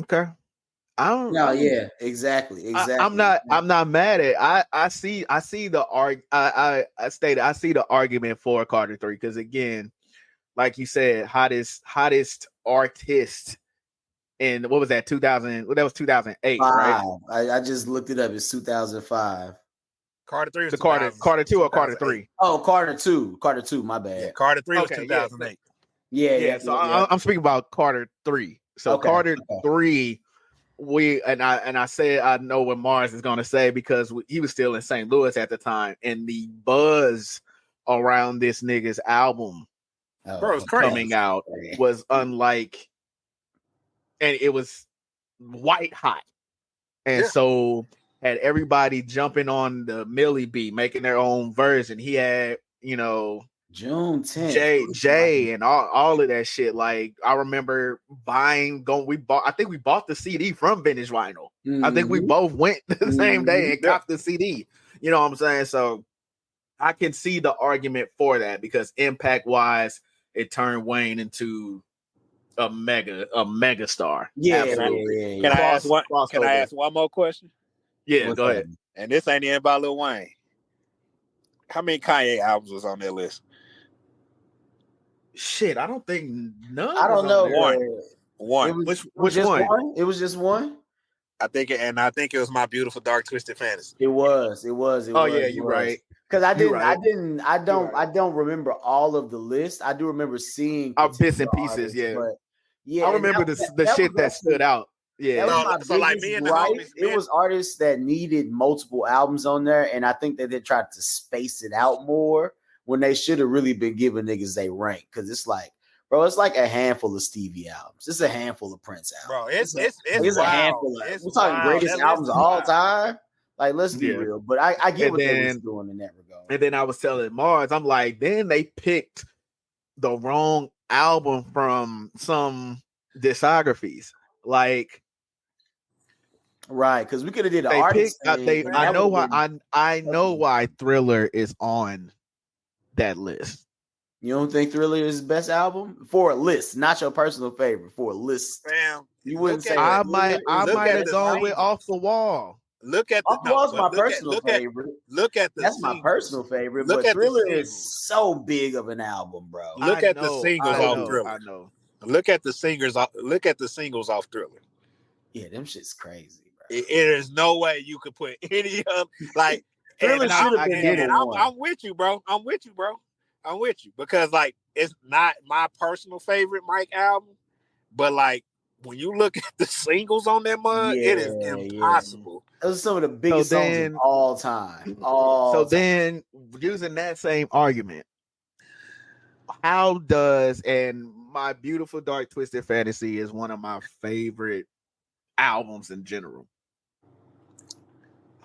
Okay. Exactly. I'm not mad at it. I see the I see the argument for Carter 3, because again, like you said, hottest artist in what was that 2000? Well, that was 2008, right? I just looked it up. It's 2005. Carter 3 was so Carter 2 or Carter 3? Oh, Carter 2. Carter 2, my bad. Yeah, Carter 3 was 2008. Yeah. So I'm speaking about Carter 3. So Carter 3, I said I know what Mars is going to say, because he was still in St. Louis at the time, and the buzz around this nigga's album coming out was unlike, and it was white hot, and so had everybody jumping on the Millie beat, making their own version. He had, June 10th, Jay and all of that shit. Like I remember I think we bought the CD from Vintage Vinyl. I think we both went the same day and copped the CD. You know what I'm saying? So I can see the argument for that, because impact wise, it turned Wayne into a mega star. Yeah. Absolutely. Can I ask one more question? Yeah, go ahead. And this ain't even about Lil Wayne. How many Kanye albums was on that list? Shit, I don't think none. I don't know. One. Which one? It was just one. I think it was My Beautiful Dark Twisted Fantasy. It was. Yeah, you're right. Because I don't remember all of the list. I do remember seeing bits and pieces. But I remember the shit that stood out. Yeah. That was my biggest gripe. It was artists that needed multiple albums on there, and I think that they tried to space it out more when they should have really been giving niggas a rank. Because it's like, bro, it's like a handful of Stevie albums. It's a handful of Prince albums. Bro, it's a handful. We're talking greatest albums of all time. Like, let's be real. But I get what they was doing in that regard. And then I was telling Mars, I'm like, then they picked the wrong album from some discographies. Like, right, because we could have did an artist. I know why Thriller is on that list. You don't think Thriller is his best album? For a list, not your personal favorite. For a list, fam, you wouldn't say. I might have gone with Off the Wall. Look at my personal favorite. That's my personal favorite. But Thriller is so big of an album, bro. Look at the singles off Thriller. I know. Look at the singles off Thriller. Yeah, them shit's crazy. It is no way you could put any of like Thriller should have been. I'm with you, bro. I'm with you because like it's not my personal favorite Mike album, but like when you look at the singles on that mug, it is impossible. Those are some of the biggest songs of all time. Then using that same argument, how does My Beautiful Dark Twisted Fantasy is one of my favorite albums in general.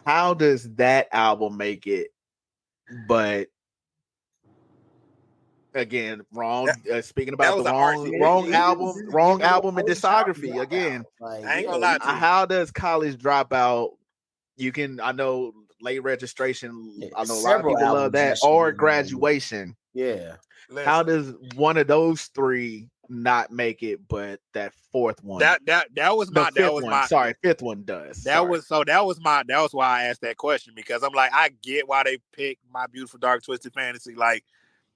How does that album make it? But again, wrong. Speaking about the wrong album and discography. Again, I ain't gonna lie to you. How does College Dropout? I know Late Registration. I know a lot of people love that, or Graduation. Yeah. How does one of those three not make it, but that fourth one? Fifth one does. That was why I asked that question, because I'm like, I get why they picked My Beautiful Dark Twisted Fantasy. Like,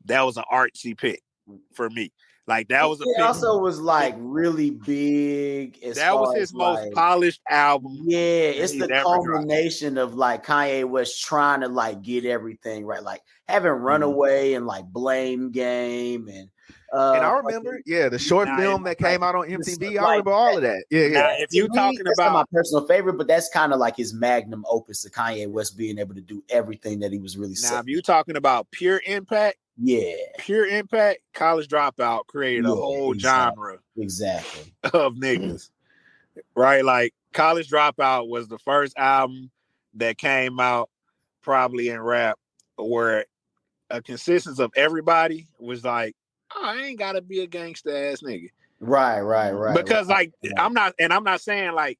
that was an artsy pick for me. Like that was a It pick. also was like really big as That was far his as most like, polished album. yeah, it's he's the ever dropped. culmination of like Kanye West trying to like get everything right, like having Runaway and like Blame Game and I remember, the short film that came out on MTV. I remember all of that. Yeah, Now, if you talking that's about not my personal favorite, but that's kind of like his magnum opus of Kanye West being able to do everything that he was really now, saying. if you talking about pure impact, College Dropout created a whole genre exactly of niggas, right? Like College Dropout was the first album that came out probably in rap where a consistency of everybody was like, oh, I ain't gotta be a gangster ass nigga. Right. Because I'm not saying like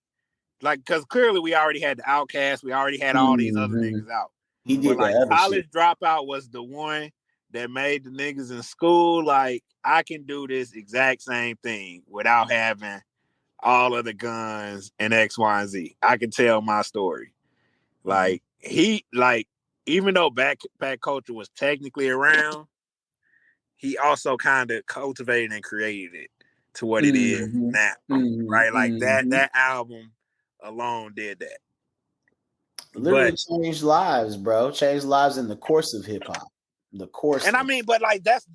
because clearly we already had the Outkast, we already had all these other niggas out. He did like that other College shit. Dropout was the one that made the niggas in school like, I can do this exact same thing without having all of the guns and X, Y, and Z. I can tell my story. Like he like, even though backpack culture was technically around, he also kind of cultivated and created it to what it is now. Right? Like that album alone did that. Literally changed lives, bro. Changed lives in the course of hip hop. The course. And I mean, but like that's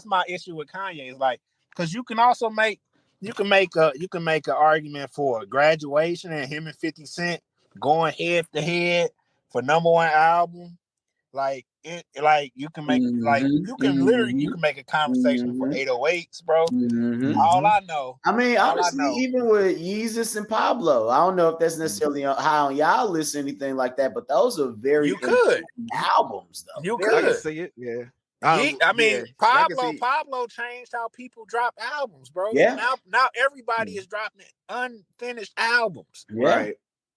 my issue with Kanye is like, because you can also make an argument for Graduation and him and 50 Cent going head to head for #1 album. Like it, like you can make literally you can make a conversation for 808s, bro. All I know. I mean, honestly, even with Yeezus and Pablo, I don't know if that's necessarily how y'all listen to anything like that, but those are very good albums, though. I can see it, yeah. Pablo changed how people drop albums, bro. Yeah. Now everybody is dropping unfinished albums. Right.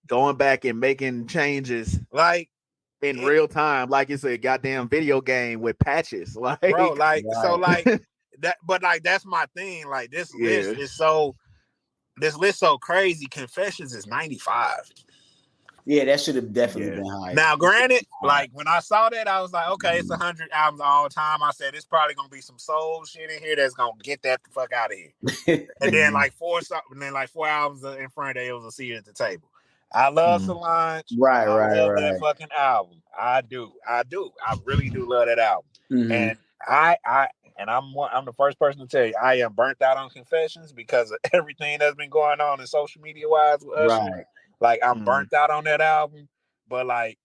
Going back and making changes like in real time, like it's a goddamn video game with patches. Like, bro, like so like that, but like that's my thing. Like this list is so crazy. Confessions is 95. Yeah, that should have definitely been higher. Now, granted, like when I saw that, I was like, okay, it's 100 albums all time. I said it's probably gonna be some soul shit in here that's gonna get that the fuck out of here. And then like 4 albums in front of it was a seat at the table. I love Solange. Right. That fucking album. I do. I really do love that album. And I'm the first person to tell you I am burnt out on Confessions because of everything that's been going on in social media wise with Usher. Right. Like I'm burnt out on that album, but like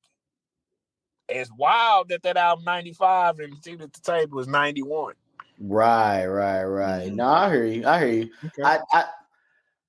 it's wild that album 95 and the seat at the table was 91. Right. No, I hear you. Okay.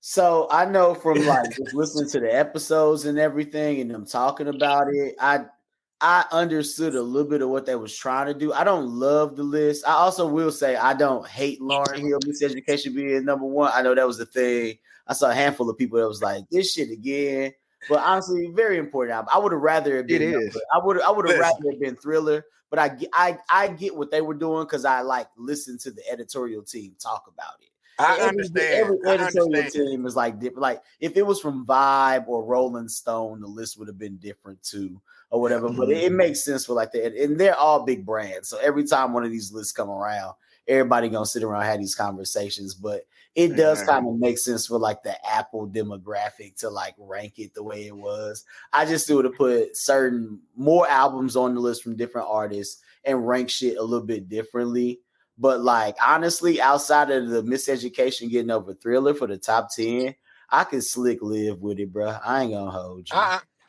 So I know from like just listening to the episodes and everything and them talking about it, I understood a little bit of what they was trying to do. I don't love the list. I also will say I don't hate Lauryn Hill Miseducation being #1. I know that was the thing. I saw a handful of people that was like, this shit again. But honestly, very important album. I would have rather it been. I would have rather it been Thriller. But I get what they were doing because I like listened to the editorial team talk about it. I understand. Every editorial team is like different. Like if it was from Vibe or Rolling Stone, the list would have been different too, or whatever. But it makes sense for like that, and they're all big brands. So every time one of these lists come around, everybody gonna sit around and have these conversations. But it does kind of make sense for like the Apple demographic to like rank it the way it was. I just would have put certain more albums on the list from different artists and rank shit a little bit differently. But like honestly, outside of the Miseducation getting over Thriller for the top 10, I could slick live with it, bro. I ain't gonna hold you.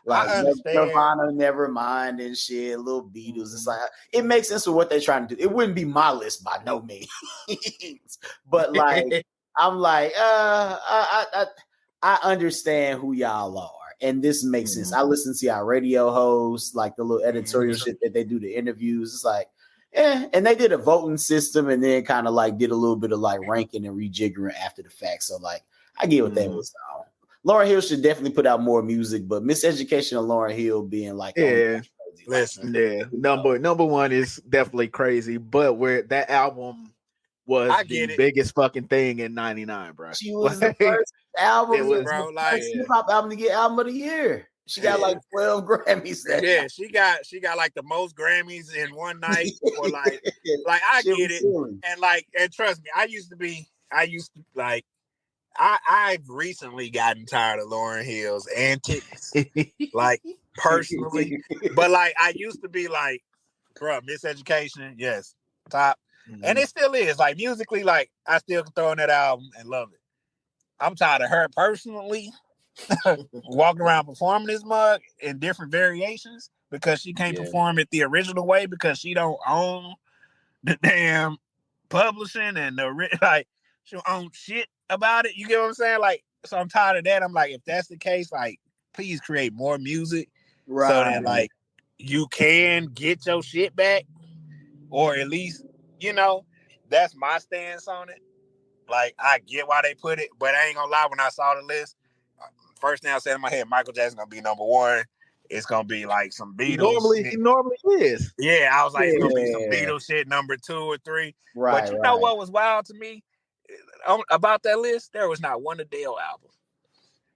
Like I understand. Nirvana, Nevermind, and shit, Little Beatles. It's like it makes sense for what they're trying to do. It wouldn't be my list by no means, but like I'm like, I understand who y'all are, and this makes sense. I listen to our radio hosts, like the little editorial shit that they do, the interviews. It's like. And they did a voting system and then kind of like did a little bit of like ranking and rejiggering after the fact. So like I get what that was on. Lauryn Hill should definitely put out more music, but Miseducation of Lauryn Hill being like listen, number one is definitely crazy, but where that album was the biggest fucking thing in '99, bro. She was the first album, bro. Like hip hop album to get album of the year. She got like 12 Grammys. Yeah, she got like the most Grammys in one night, or like I Shit get was it, silly. and trust me, I used to like. I've recently gotten tired of Lauryn Hill's antics, like personally, but like I used to be like, bro, Miseducation, yes, top, and it still is. Like musically, like I still can throw in that album and love it. I'm tired of her personally walking around performing this mug in different variations because she can't perform it the original way because she don't own the damn publishing and like she don't own shit about it. You get what I'm saying? Like, so I'm tired of that. I'm like, if that's the case, like, please create more music so that like you can get your shit back, or at least, that's my stance on it. Like, I get why they put it, but I ain't gonna lie. When I saw the list, first thing I said in my head, Michael Jackson gonna be number one. It's gonna be like some Beatles. He normally is. Yeah, I was like, it's gonna be some Beatles shit, number 2 or 3. Right. But you know what was wild to me about that list? There was not one Adele album.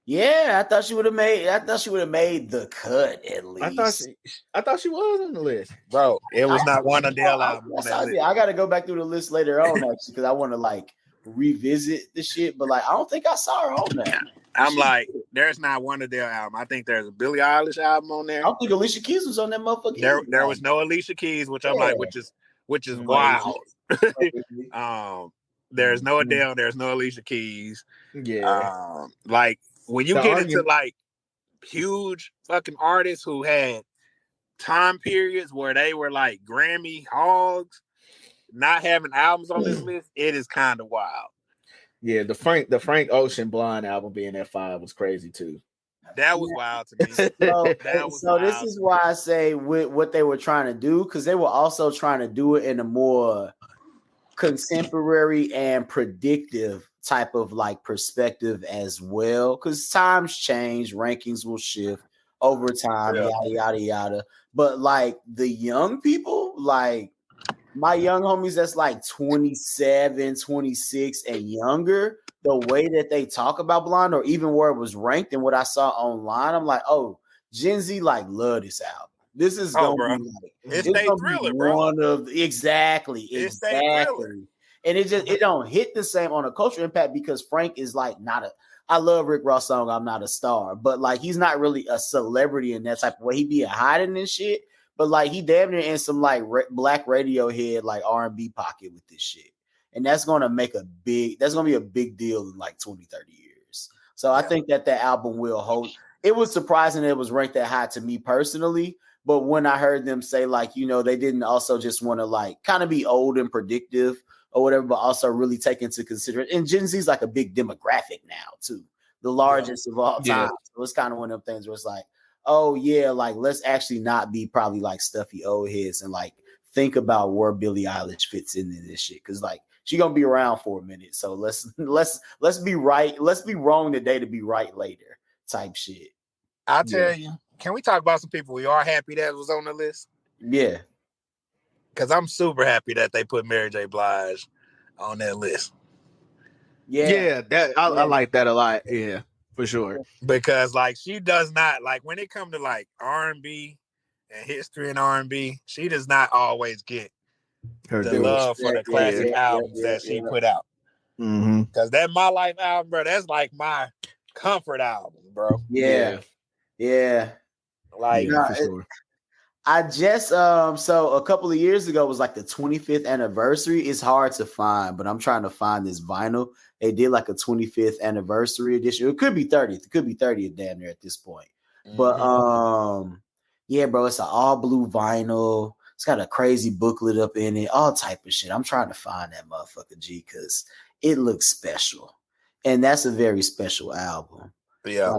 Yeah, I thought she would have made. I thought she would have made the cut at least. I thought she was on the list, bro. It was not one Adele album on that list. I got to go back through the list later on actually because I want to like revisit the shit. But like, I don't think I saw her on that. I'm like, there's not one Adele album. I think there's a Billie Eilish album on there. I don't think Alicia Keys was on that motherfucker. There was no Alicia Keys, which I'm like, which is wild. There's no Adele. There's no Alicia Keys. Yeah. Like when you get into like huge fucking artists who had time periods where they were like Grammy hogs, not having albums on this list, it is kind of wild. Yeah, the Frank Ocean Blonde album being at 5 was crazy too. That was wild to me. So this is why I say with what they were trying to do, because they were also trying to do it in a more contemporary and predictive type of like perspective as well. Because times change, rankings will shift over time, yada yada yada. But like the young people, like my young homies that's like 27, 26 and younger, the way that they talk about Blonde or even where it was ranked and what I saw online, I'm like, oh, Gen Z like love this album. This is gonna be like it's Stay Thriller, bro. One of exactly. And it don't hit the same on a cultural impact because Frank is like not a. I love Rick Ross song. I'm not a star, but like he's not really a celebrity in that type of way. He be hiding and shit. But like he damn near in some like black Radiohead like R&B pocket with this shit. And that's going to be a big deal in like 20, 30 years. So I think that album will hold. It was surprising that it was ranked that high to me personally. But when I heard them say like, they didn't also just want to like kind of be old and predictive or whatever, but also really take into consideration. And Gen Z is like a big demographic now too. The largest of all time. So it's kind of one of them things where it's like, oh yeah, like let's actually not be probably like stuffy old heads and like think about where Billie Eilish fits into this shit because like she gonna be around for a minute. So let's be right. Let's be wrong today to be right later. Type shit. I'll tell you. Can we talk about some people we are happy that was on the list? Yeah, because I'm super happy that they put Mary J. Blige on that list. Yeah, I like that a lot. Yeah. For sure. Because like she does not like when it comes to like R&B and history and R&B, she does not always get the love for the classic albums that she put out. Because that My Life album, bro, that's like my comfort album, bro. Yeah. Like for sure. I just so a couple of years ago was like the 25th anniversary. It's hard to find, but I'm trying to find this vinyl. They did like a 25th anniversary edition. It could be 30th. It could be 30th down there at this point. But yeah, bro, it's an all blue vinyl. It's got a crazy booklet up in it, all type of shit. I'm trying to find that motherfucker G because it looks special. And that's a very special album. Yeah.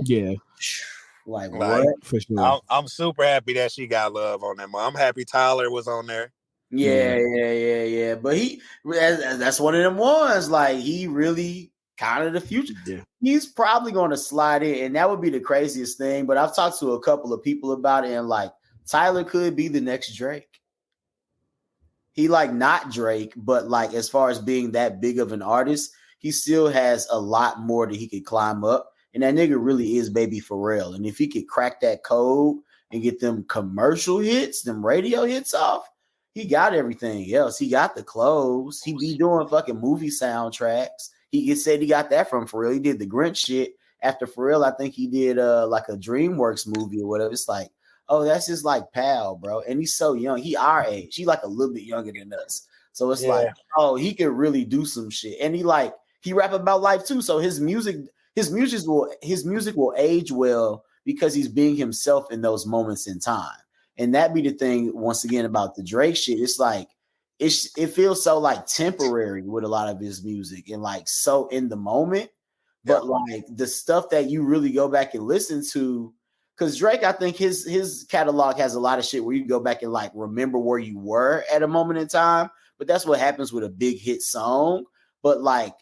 Like what? For sure. I'm super happy that she got love on that. I'm happy Tyler was on there. Yeah. But that's one of them ones. Like he really kind of the future. Yeah. He's probably going to slide in, and that would be the craziest thing. But I've talked to a couple of people about it, and like Tyler could be the next Drake. He like not Drake, but like as far as being that big of an artist, he still has a lot more that he could climb up. And that nigga really is Baby Pharrell. And if he could crack that code and get them commercial hits, them radio hits off, he got everything else. He got the clothes. He be doing fucking movie soundtracks. He said he got that from Pharrell. He did the Grinch shit. After Pharrell, I think he did like a DreamWorks movie or whatever. It's like, oh, that's just like pal, bro. And he's so young. He our age. He like a little bit younger than us. So it's like, oh, he can really do some shit. And he rap about life too. So his music will age well because he's being himself in those moments in time. And that be the thing once again about the Drake shit. It's like it feels so like temporary with a lot of his music and like so in the moment. But like the stuff that you really go back and listen to, because Drake, I think his catalog has a lot of shit where you go back and like remember where you were at a moment in time. But that's what happens with a big hit song. But like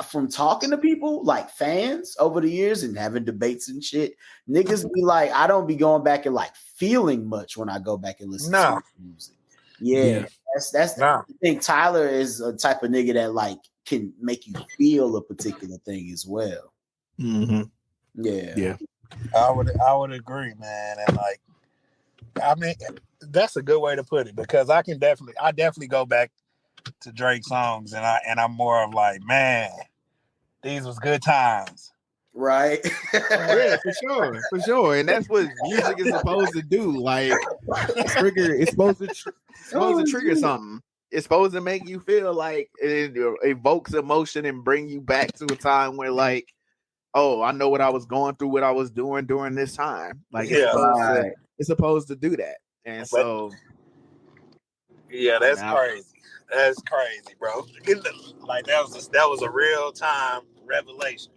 from talking to people like fans over the years and having debates and shit, niggas be like, I don't be going back and like feeling much when I go back and listen to music. Yeah. That's I think Tyler is a type of nigga that like can make you feel a particular thing as well. Mm-hmm. Yeah. I would agree, man. And like, I mean, that's a good way to put it because I definitely go back to Drake songs and I'm more of like, man, these was good times. Right. Yeah, for sure. And that's what music is supposed to do. Like it's supposed to trigger something. It's supposed to make you feel like it evokes emotion and bring you back to a time where like, oh, I know what I was going through, what I was doing during this time. Like it's supposed to do that. And so that's crazy. That's crazy, bro. Like that was a real time revelation.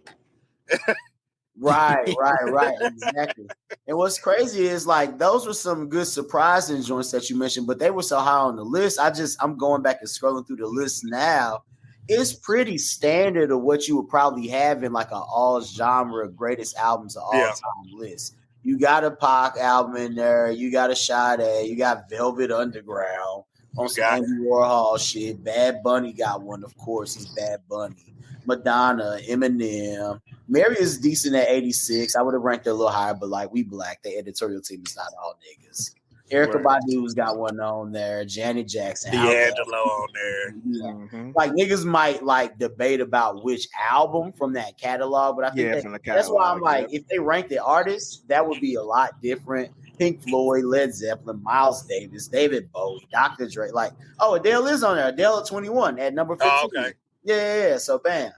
Right, exactly. And what's crazy is like those were some good surprising joints that you mentioned, but they were so high on the list. I'm going back and scrolling through the list now. It's pretty standard of what you would probably have in like an all genre greatest albums of all time list. You got a Pac album in there, you got a Sade, you got Velvet Underground on some Andy Warhol shit. Bad Bunny got one, of course. He's Bad Bunny. Madonna, Eminem. Mary is decent at 86. I would have ranked her a little higher, but like we black, the editorial team is not all niggas. Erykah Badu's got one on there. Janet Jackson, D'Angelo on there. Yeah. Mm-hmm. Like niggas might like debate about which album from that catalog, but I think that's why I'm like, if they rank the artists, that would be a lot different. Pink Floyd, Led Zeppelin, Miles Davis, David Bowie, Dr. Dre. Like, oh, Adele is on there. Adele at 21 at number 15. Oh, okay. Yeah. So bam.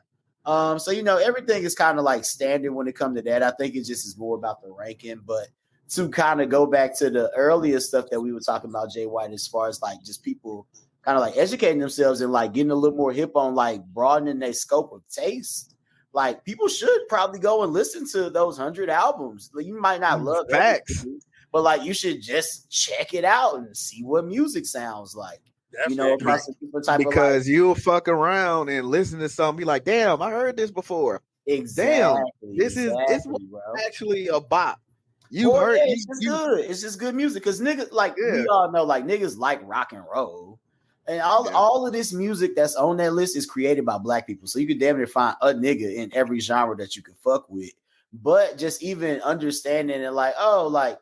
So everything is kind of like standard when it comes to that. I think it just is more about the ranking, but to kind of go back to the earlier stuff that we were talking about, Jay White, as far as like just people kind of like educating themselves and like getting a little more hip on like broadening their scope of taste. Like people should probably go and listen to those 100 albums. Like, you might not love everything, but like you should just check it out and see what music sounds like. Across a different type because you'll fuck around and listen to something, be like, damn, I heard this before. Exactly. Damn, this is actually a bop. It's just good. It's just good music because niggas we all know like niggas like rock and roll, and all of this music that's on that list is created by black people. So you could damn near find a nigga in every genre that you could fuck with. But just even understanding it, like, oh,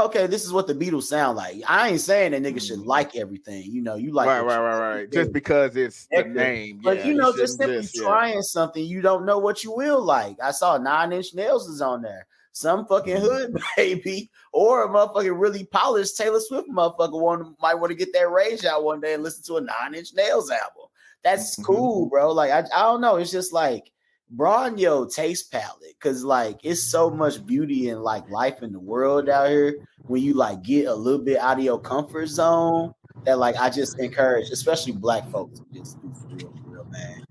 okay, this is what the Beatles sound like. I ain't saying that niggas should like everything. You like right. Just because it's the name. But just simply trying something, you don't know what you will like. I saw 9 Inch Nails is on there. Some fucking hood baby or a motherfucking really polished Taylor Swift motherfucker might want to get that rage out one day and listen to a 9 Inch Nails album. That's cool, bro. Like I don't know. It's just like broaden your taste palette because like it's so much beauty and like life in the world out here when you like get a little bit out of your comfort zone that like I just encourage especially black folks to just do for real, man.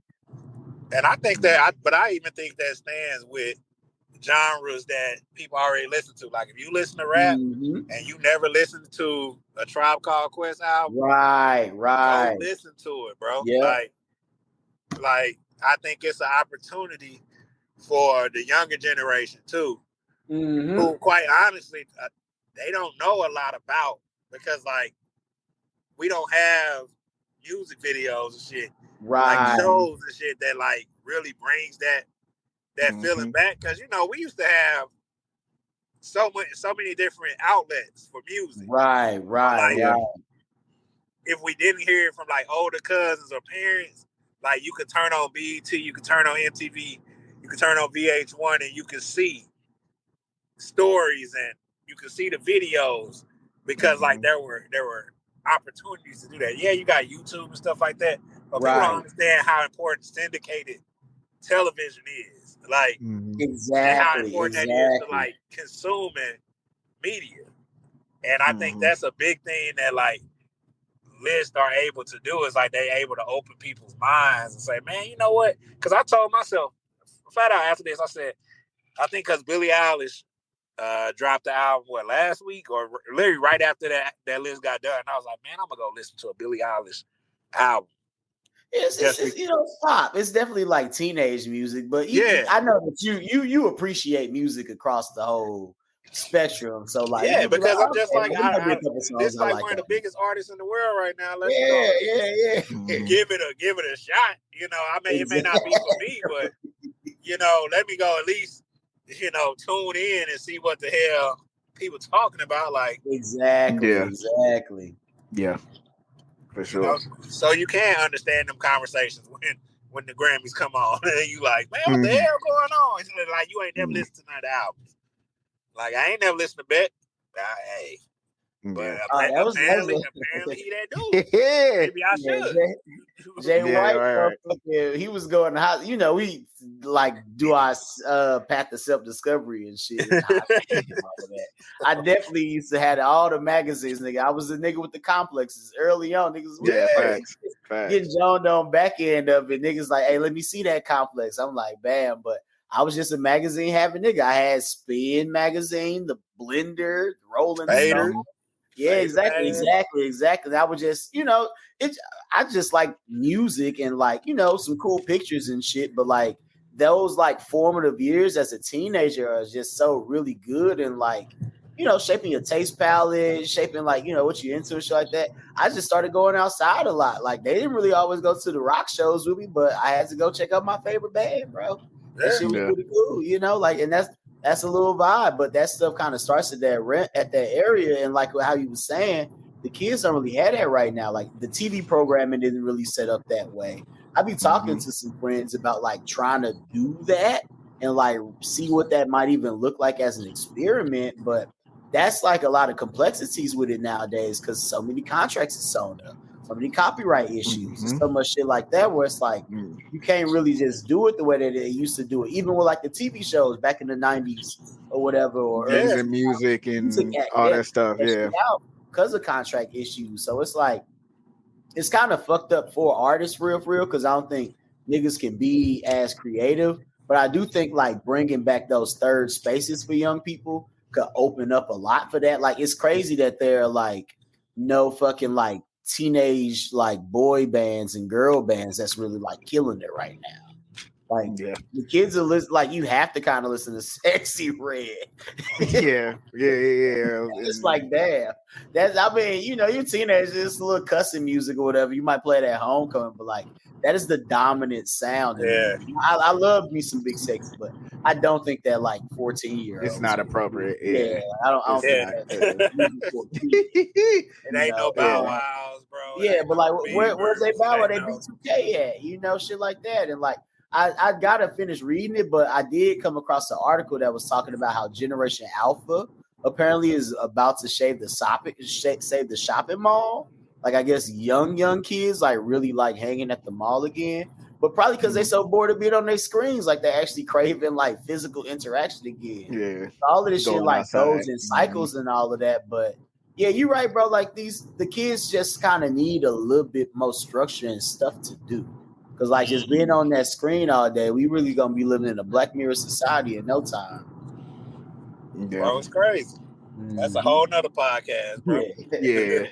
And I think that I even think that stands with genres that people already listen to. Like if you listen to rap and you never listened to a Tribe Called Quest album, right, go listen to it, bro. Yeah. Like I think it's an opportunity for the younger generation too, who quite honestly they don't know a lot about because like we don't have music videos and shit, like shows and shit that like really brings that that feeling back, because we used to have so many different outlets for music. Right. If we didn't hear it from like older cousins or parents, like you could turn on BET, you could turn on MTV, you could turn on VH1, and you could see stories and you could see the videos, because like there were opportunities to do that. Yeah, you got YouTube and stuff like that, but people don't understand how important syndicated television is, like exactly, and how important that is to like consuming media. And I think that's a big thing that like lists are able to do, is like they able to open people's minds and say, man, you know what? Because I told myself flat out after this, I said, I think because Billie Eilish dropped the album last week or literally right after that list got done, and I was like, man, I'm gonna go listen to a Billie Eilish album. It's pop. It's definitely like teenage music, but I know that you appreciate music across the whole spectrum. So like, because I'm just like, this is like one of the biggest artists in the world right now. Let's give it a shot. It may not be for me, but let me go at least tune in and see what the hell people talking about. Like exactly. Yeah, for sure. So you can understand them conversations when the Grammys come on and you like, man, what the hell going on? It's like you ain't never listened to none of the albums. Like I ain't never listened to Beck. Hey. But apparently he that dude. Maybe I should. Jay White, he was going how we like do our path to self-discovery and shit. I definitely used to have all the magazines, nigga. I was the nigga with the complexes early on. Niggas facts. Getting joned on back end of it. Niggas like, hey, let me see that complex. I'm like, bam, but I was just a magazine having nigga. I had Spin magazine, the Blender, Rolling Stone. Yeah, exactly. I would just, I just like music and like, some cool pictures and shit. But like those like formative years as a teenager are just so really good and like, shaping your taste palette, shaping like, what you're into and shit like that. I just started going outside a lot. Like they didn't really always go to the rock shows with me, but I had to go check out my favorite band, bro. That shit was pretty cool, like, and that's a little vibe, but that stuff kind of starts at that area. And like how you were saying, the kids don't really have that right now. Like the TV programming didn't really set up that way. I be talking to some friends about like trying to do that and like see what that might even look like as an experiment. But that's like a lot of complexities with it nowadays because so many contracts are sewn up, so many copyright issues, and so much shit like that where it's like you can't really just do it the way that they used to do it, even with like the TV shows back in the 90s or whatever, or music and all that stuff, because of contract issues. So it's like it's kind of fucked up for artists for real, because I don't think niggas can be as creative. But I do think like bringing back those third spaces for young people could open up a lot for that. Like it's crazy that there are like no fucking like teenage like boy bands and girl bands that's really like killing it right now. Like the kids are like you have to kind of listen to Sexy Red. yeah. It's like damn. That's you're teenagers, it's a little cussing music or whatever. You might play it at homecoming, but like that is the dominant sound. I love me some Big Sexy, but I don't think that like 14-year-olds. It's not appropriate. I don't think it ain't no Bow Wows, bro. Yeah, but like where's they Bow Wow? They B2K at, shit like that. And like I gotta finish reading it, but I did come across an article that was talking about how Generation Alpha apparently is about to save the shopping mall. Like I guess young kids like really like hanging at the mall again, but probably because they so bored of being on their screens, like they actually craving like physical interaction again. Yeah, all of this shit like goes in cycles and all of that. But yeah, you're right, bro. Like the kids just kind of need a little bit more structure and stuff to do. Because like just being on that screen all day, we really gonna be living in a Black Mirror society in no time. Yeah. Bro, it's crazy. That's a whole nother podcast, bro. Yeah.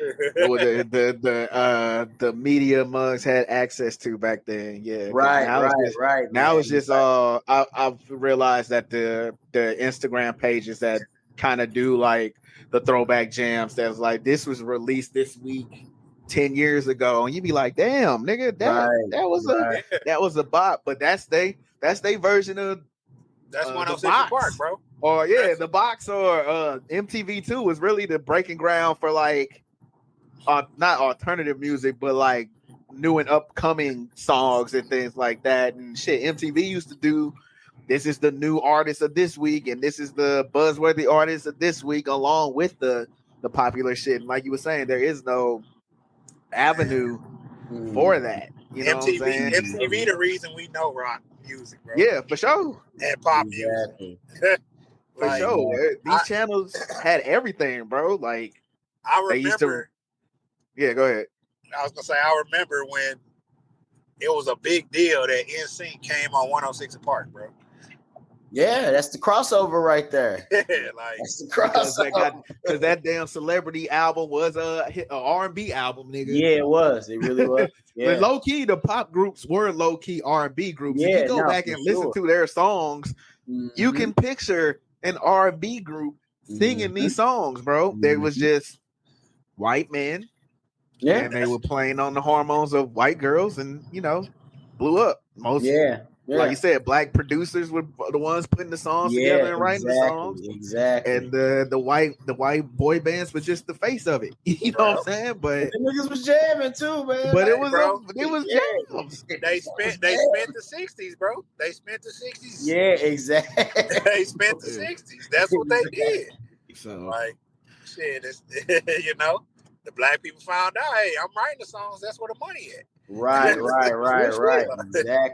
The media mugs had access to back then. Yeah. Right. Now it's just I've realized that the Instagram pages that kind of do like the throwback jams that's like this was released this week 10 years ago, and you'd be like, damn, nigga, that was a bop. But that's they version of That's the 106 box. Park, bro. Or the box or MTV2 was really the breaking ground for like not alternative music, but like new and upcoming songs and things like that. And shit, MTV used to do this is the new artist of this week, and this is the buzzworthy artist of this week, along with the popular shit. And like you were saying, there is no avenue for that. You know what I'm saying? MTV, the reason we know rock music, bro. Yeah, for sure. And pop Exactly. music. For sure. These channels had everything, bro. Like I remember. they used to. Yeah, go ahead. I was gonna say I remember when it was a big deal that NSYNC came on 106 Park, bro. Yeah, that's the crossover right there. Like that's the crossover. Because that damn Celebrity album was a R&B album, nigga. Yeah, it was. It really was. Yeah. But low key, the pop groups were low key R&B groups. Yeah, if you go back and listen to their songs, you can picture an R&B group singing these songs, bro. They was just white men. Yeah, and they were playing on the hormones of white girls, and blew up. Most, like you said, black producers were the ones putting the songs together and writing the songs. Exactly. And the white boy bands were just the face of it. You know what I'm saying? But the niggas was jamming too, man. But it was jams. They spent the 60s, bro. They spent the 60s. Yeah, exactly. They spent the 60s. That's what they did. So like shit, it's, the black people found out, hey, I'm writing the songs, that's where the money at. Right.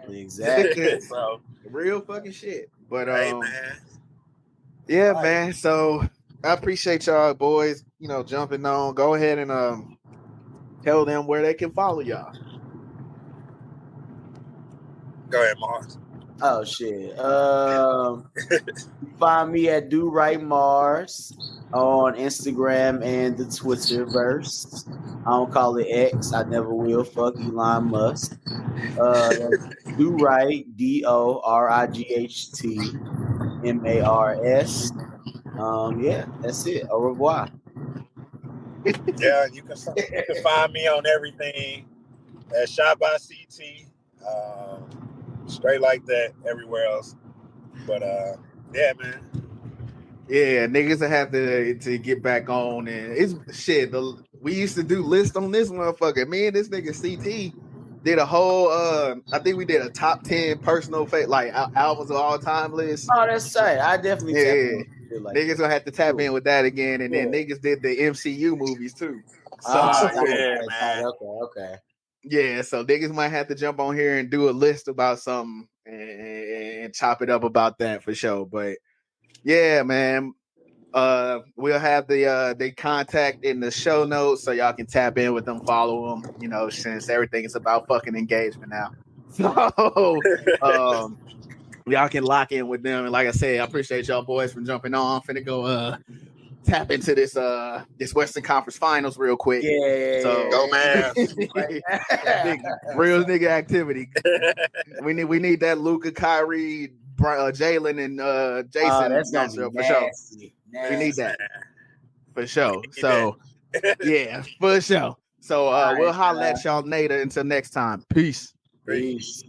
Exactly. So real fucking shit. But hey, man. Yeah, man. So I appreciate y'all boys, jumping on. Go ahead and tell them where they can follow y'all. Go ahead, Mars. Oh shit. Find me at Do Right Mars on Instagram and the Twitterverse. I don't call it X. I never will. Fuck Elon Musk. Do Right, DORIGHTMARS. Yeah, that's it. Au revoir. Yeah, you can find me on everything at Shot by CT. Straight like that everywhere else. But yeah, man. Yeah, niggas will have to get back on, and it's shit. We used to do lists on this motherfucker. Me and this nigga CT did a whole. I think we did a top 10 personal albums of all time list. Oh, that's right. I definitely niggas gonna have to tap in with that again, and then niggas did the MCU movies too. So man. Okay. Yeah, so niggas might have to jump on here and do a list about something and chop it up about that for sure. But yeah, man, we'll have the contact in the show notes so y'all can tap in with them, follow them. Since everything is about fucking engagement now, so y'all can lock in with them. And like I said, I appreciate y'all boys for jumping on. I'm finna go tap into this Western Conference Finals real quick. Yeah. So go man. Real nigga activity. We need that Luka, Kyrie, Jalen, and Jason answer for sure. Nasty. We need that for sure. So yeah, for sure. So we'll holler at y'all later. Until next time. Peace. Peace.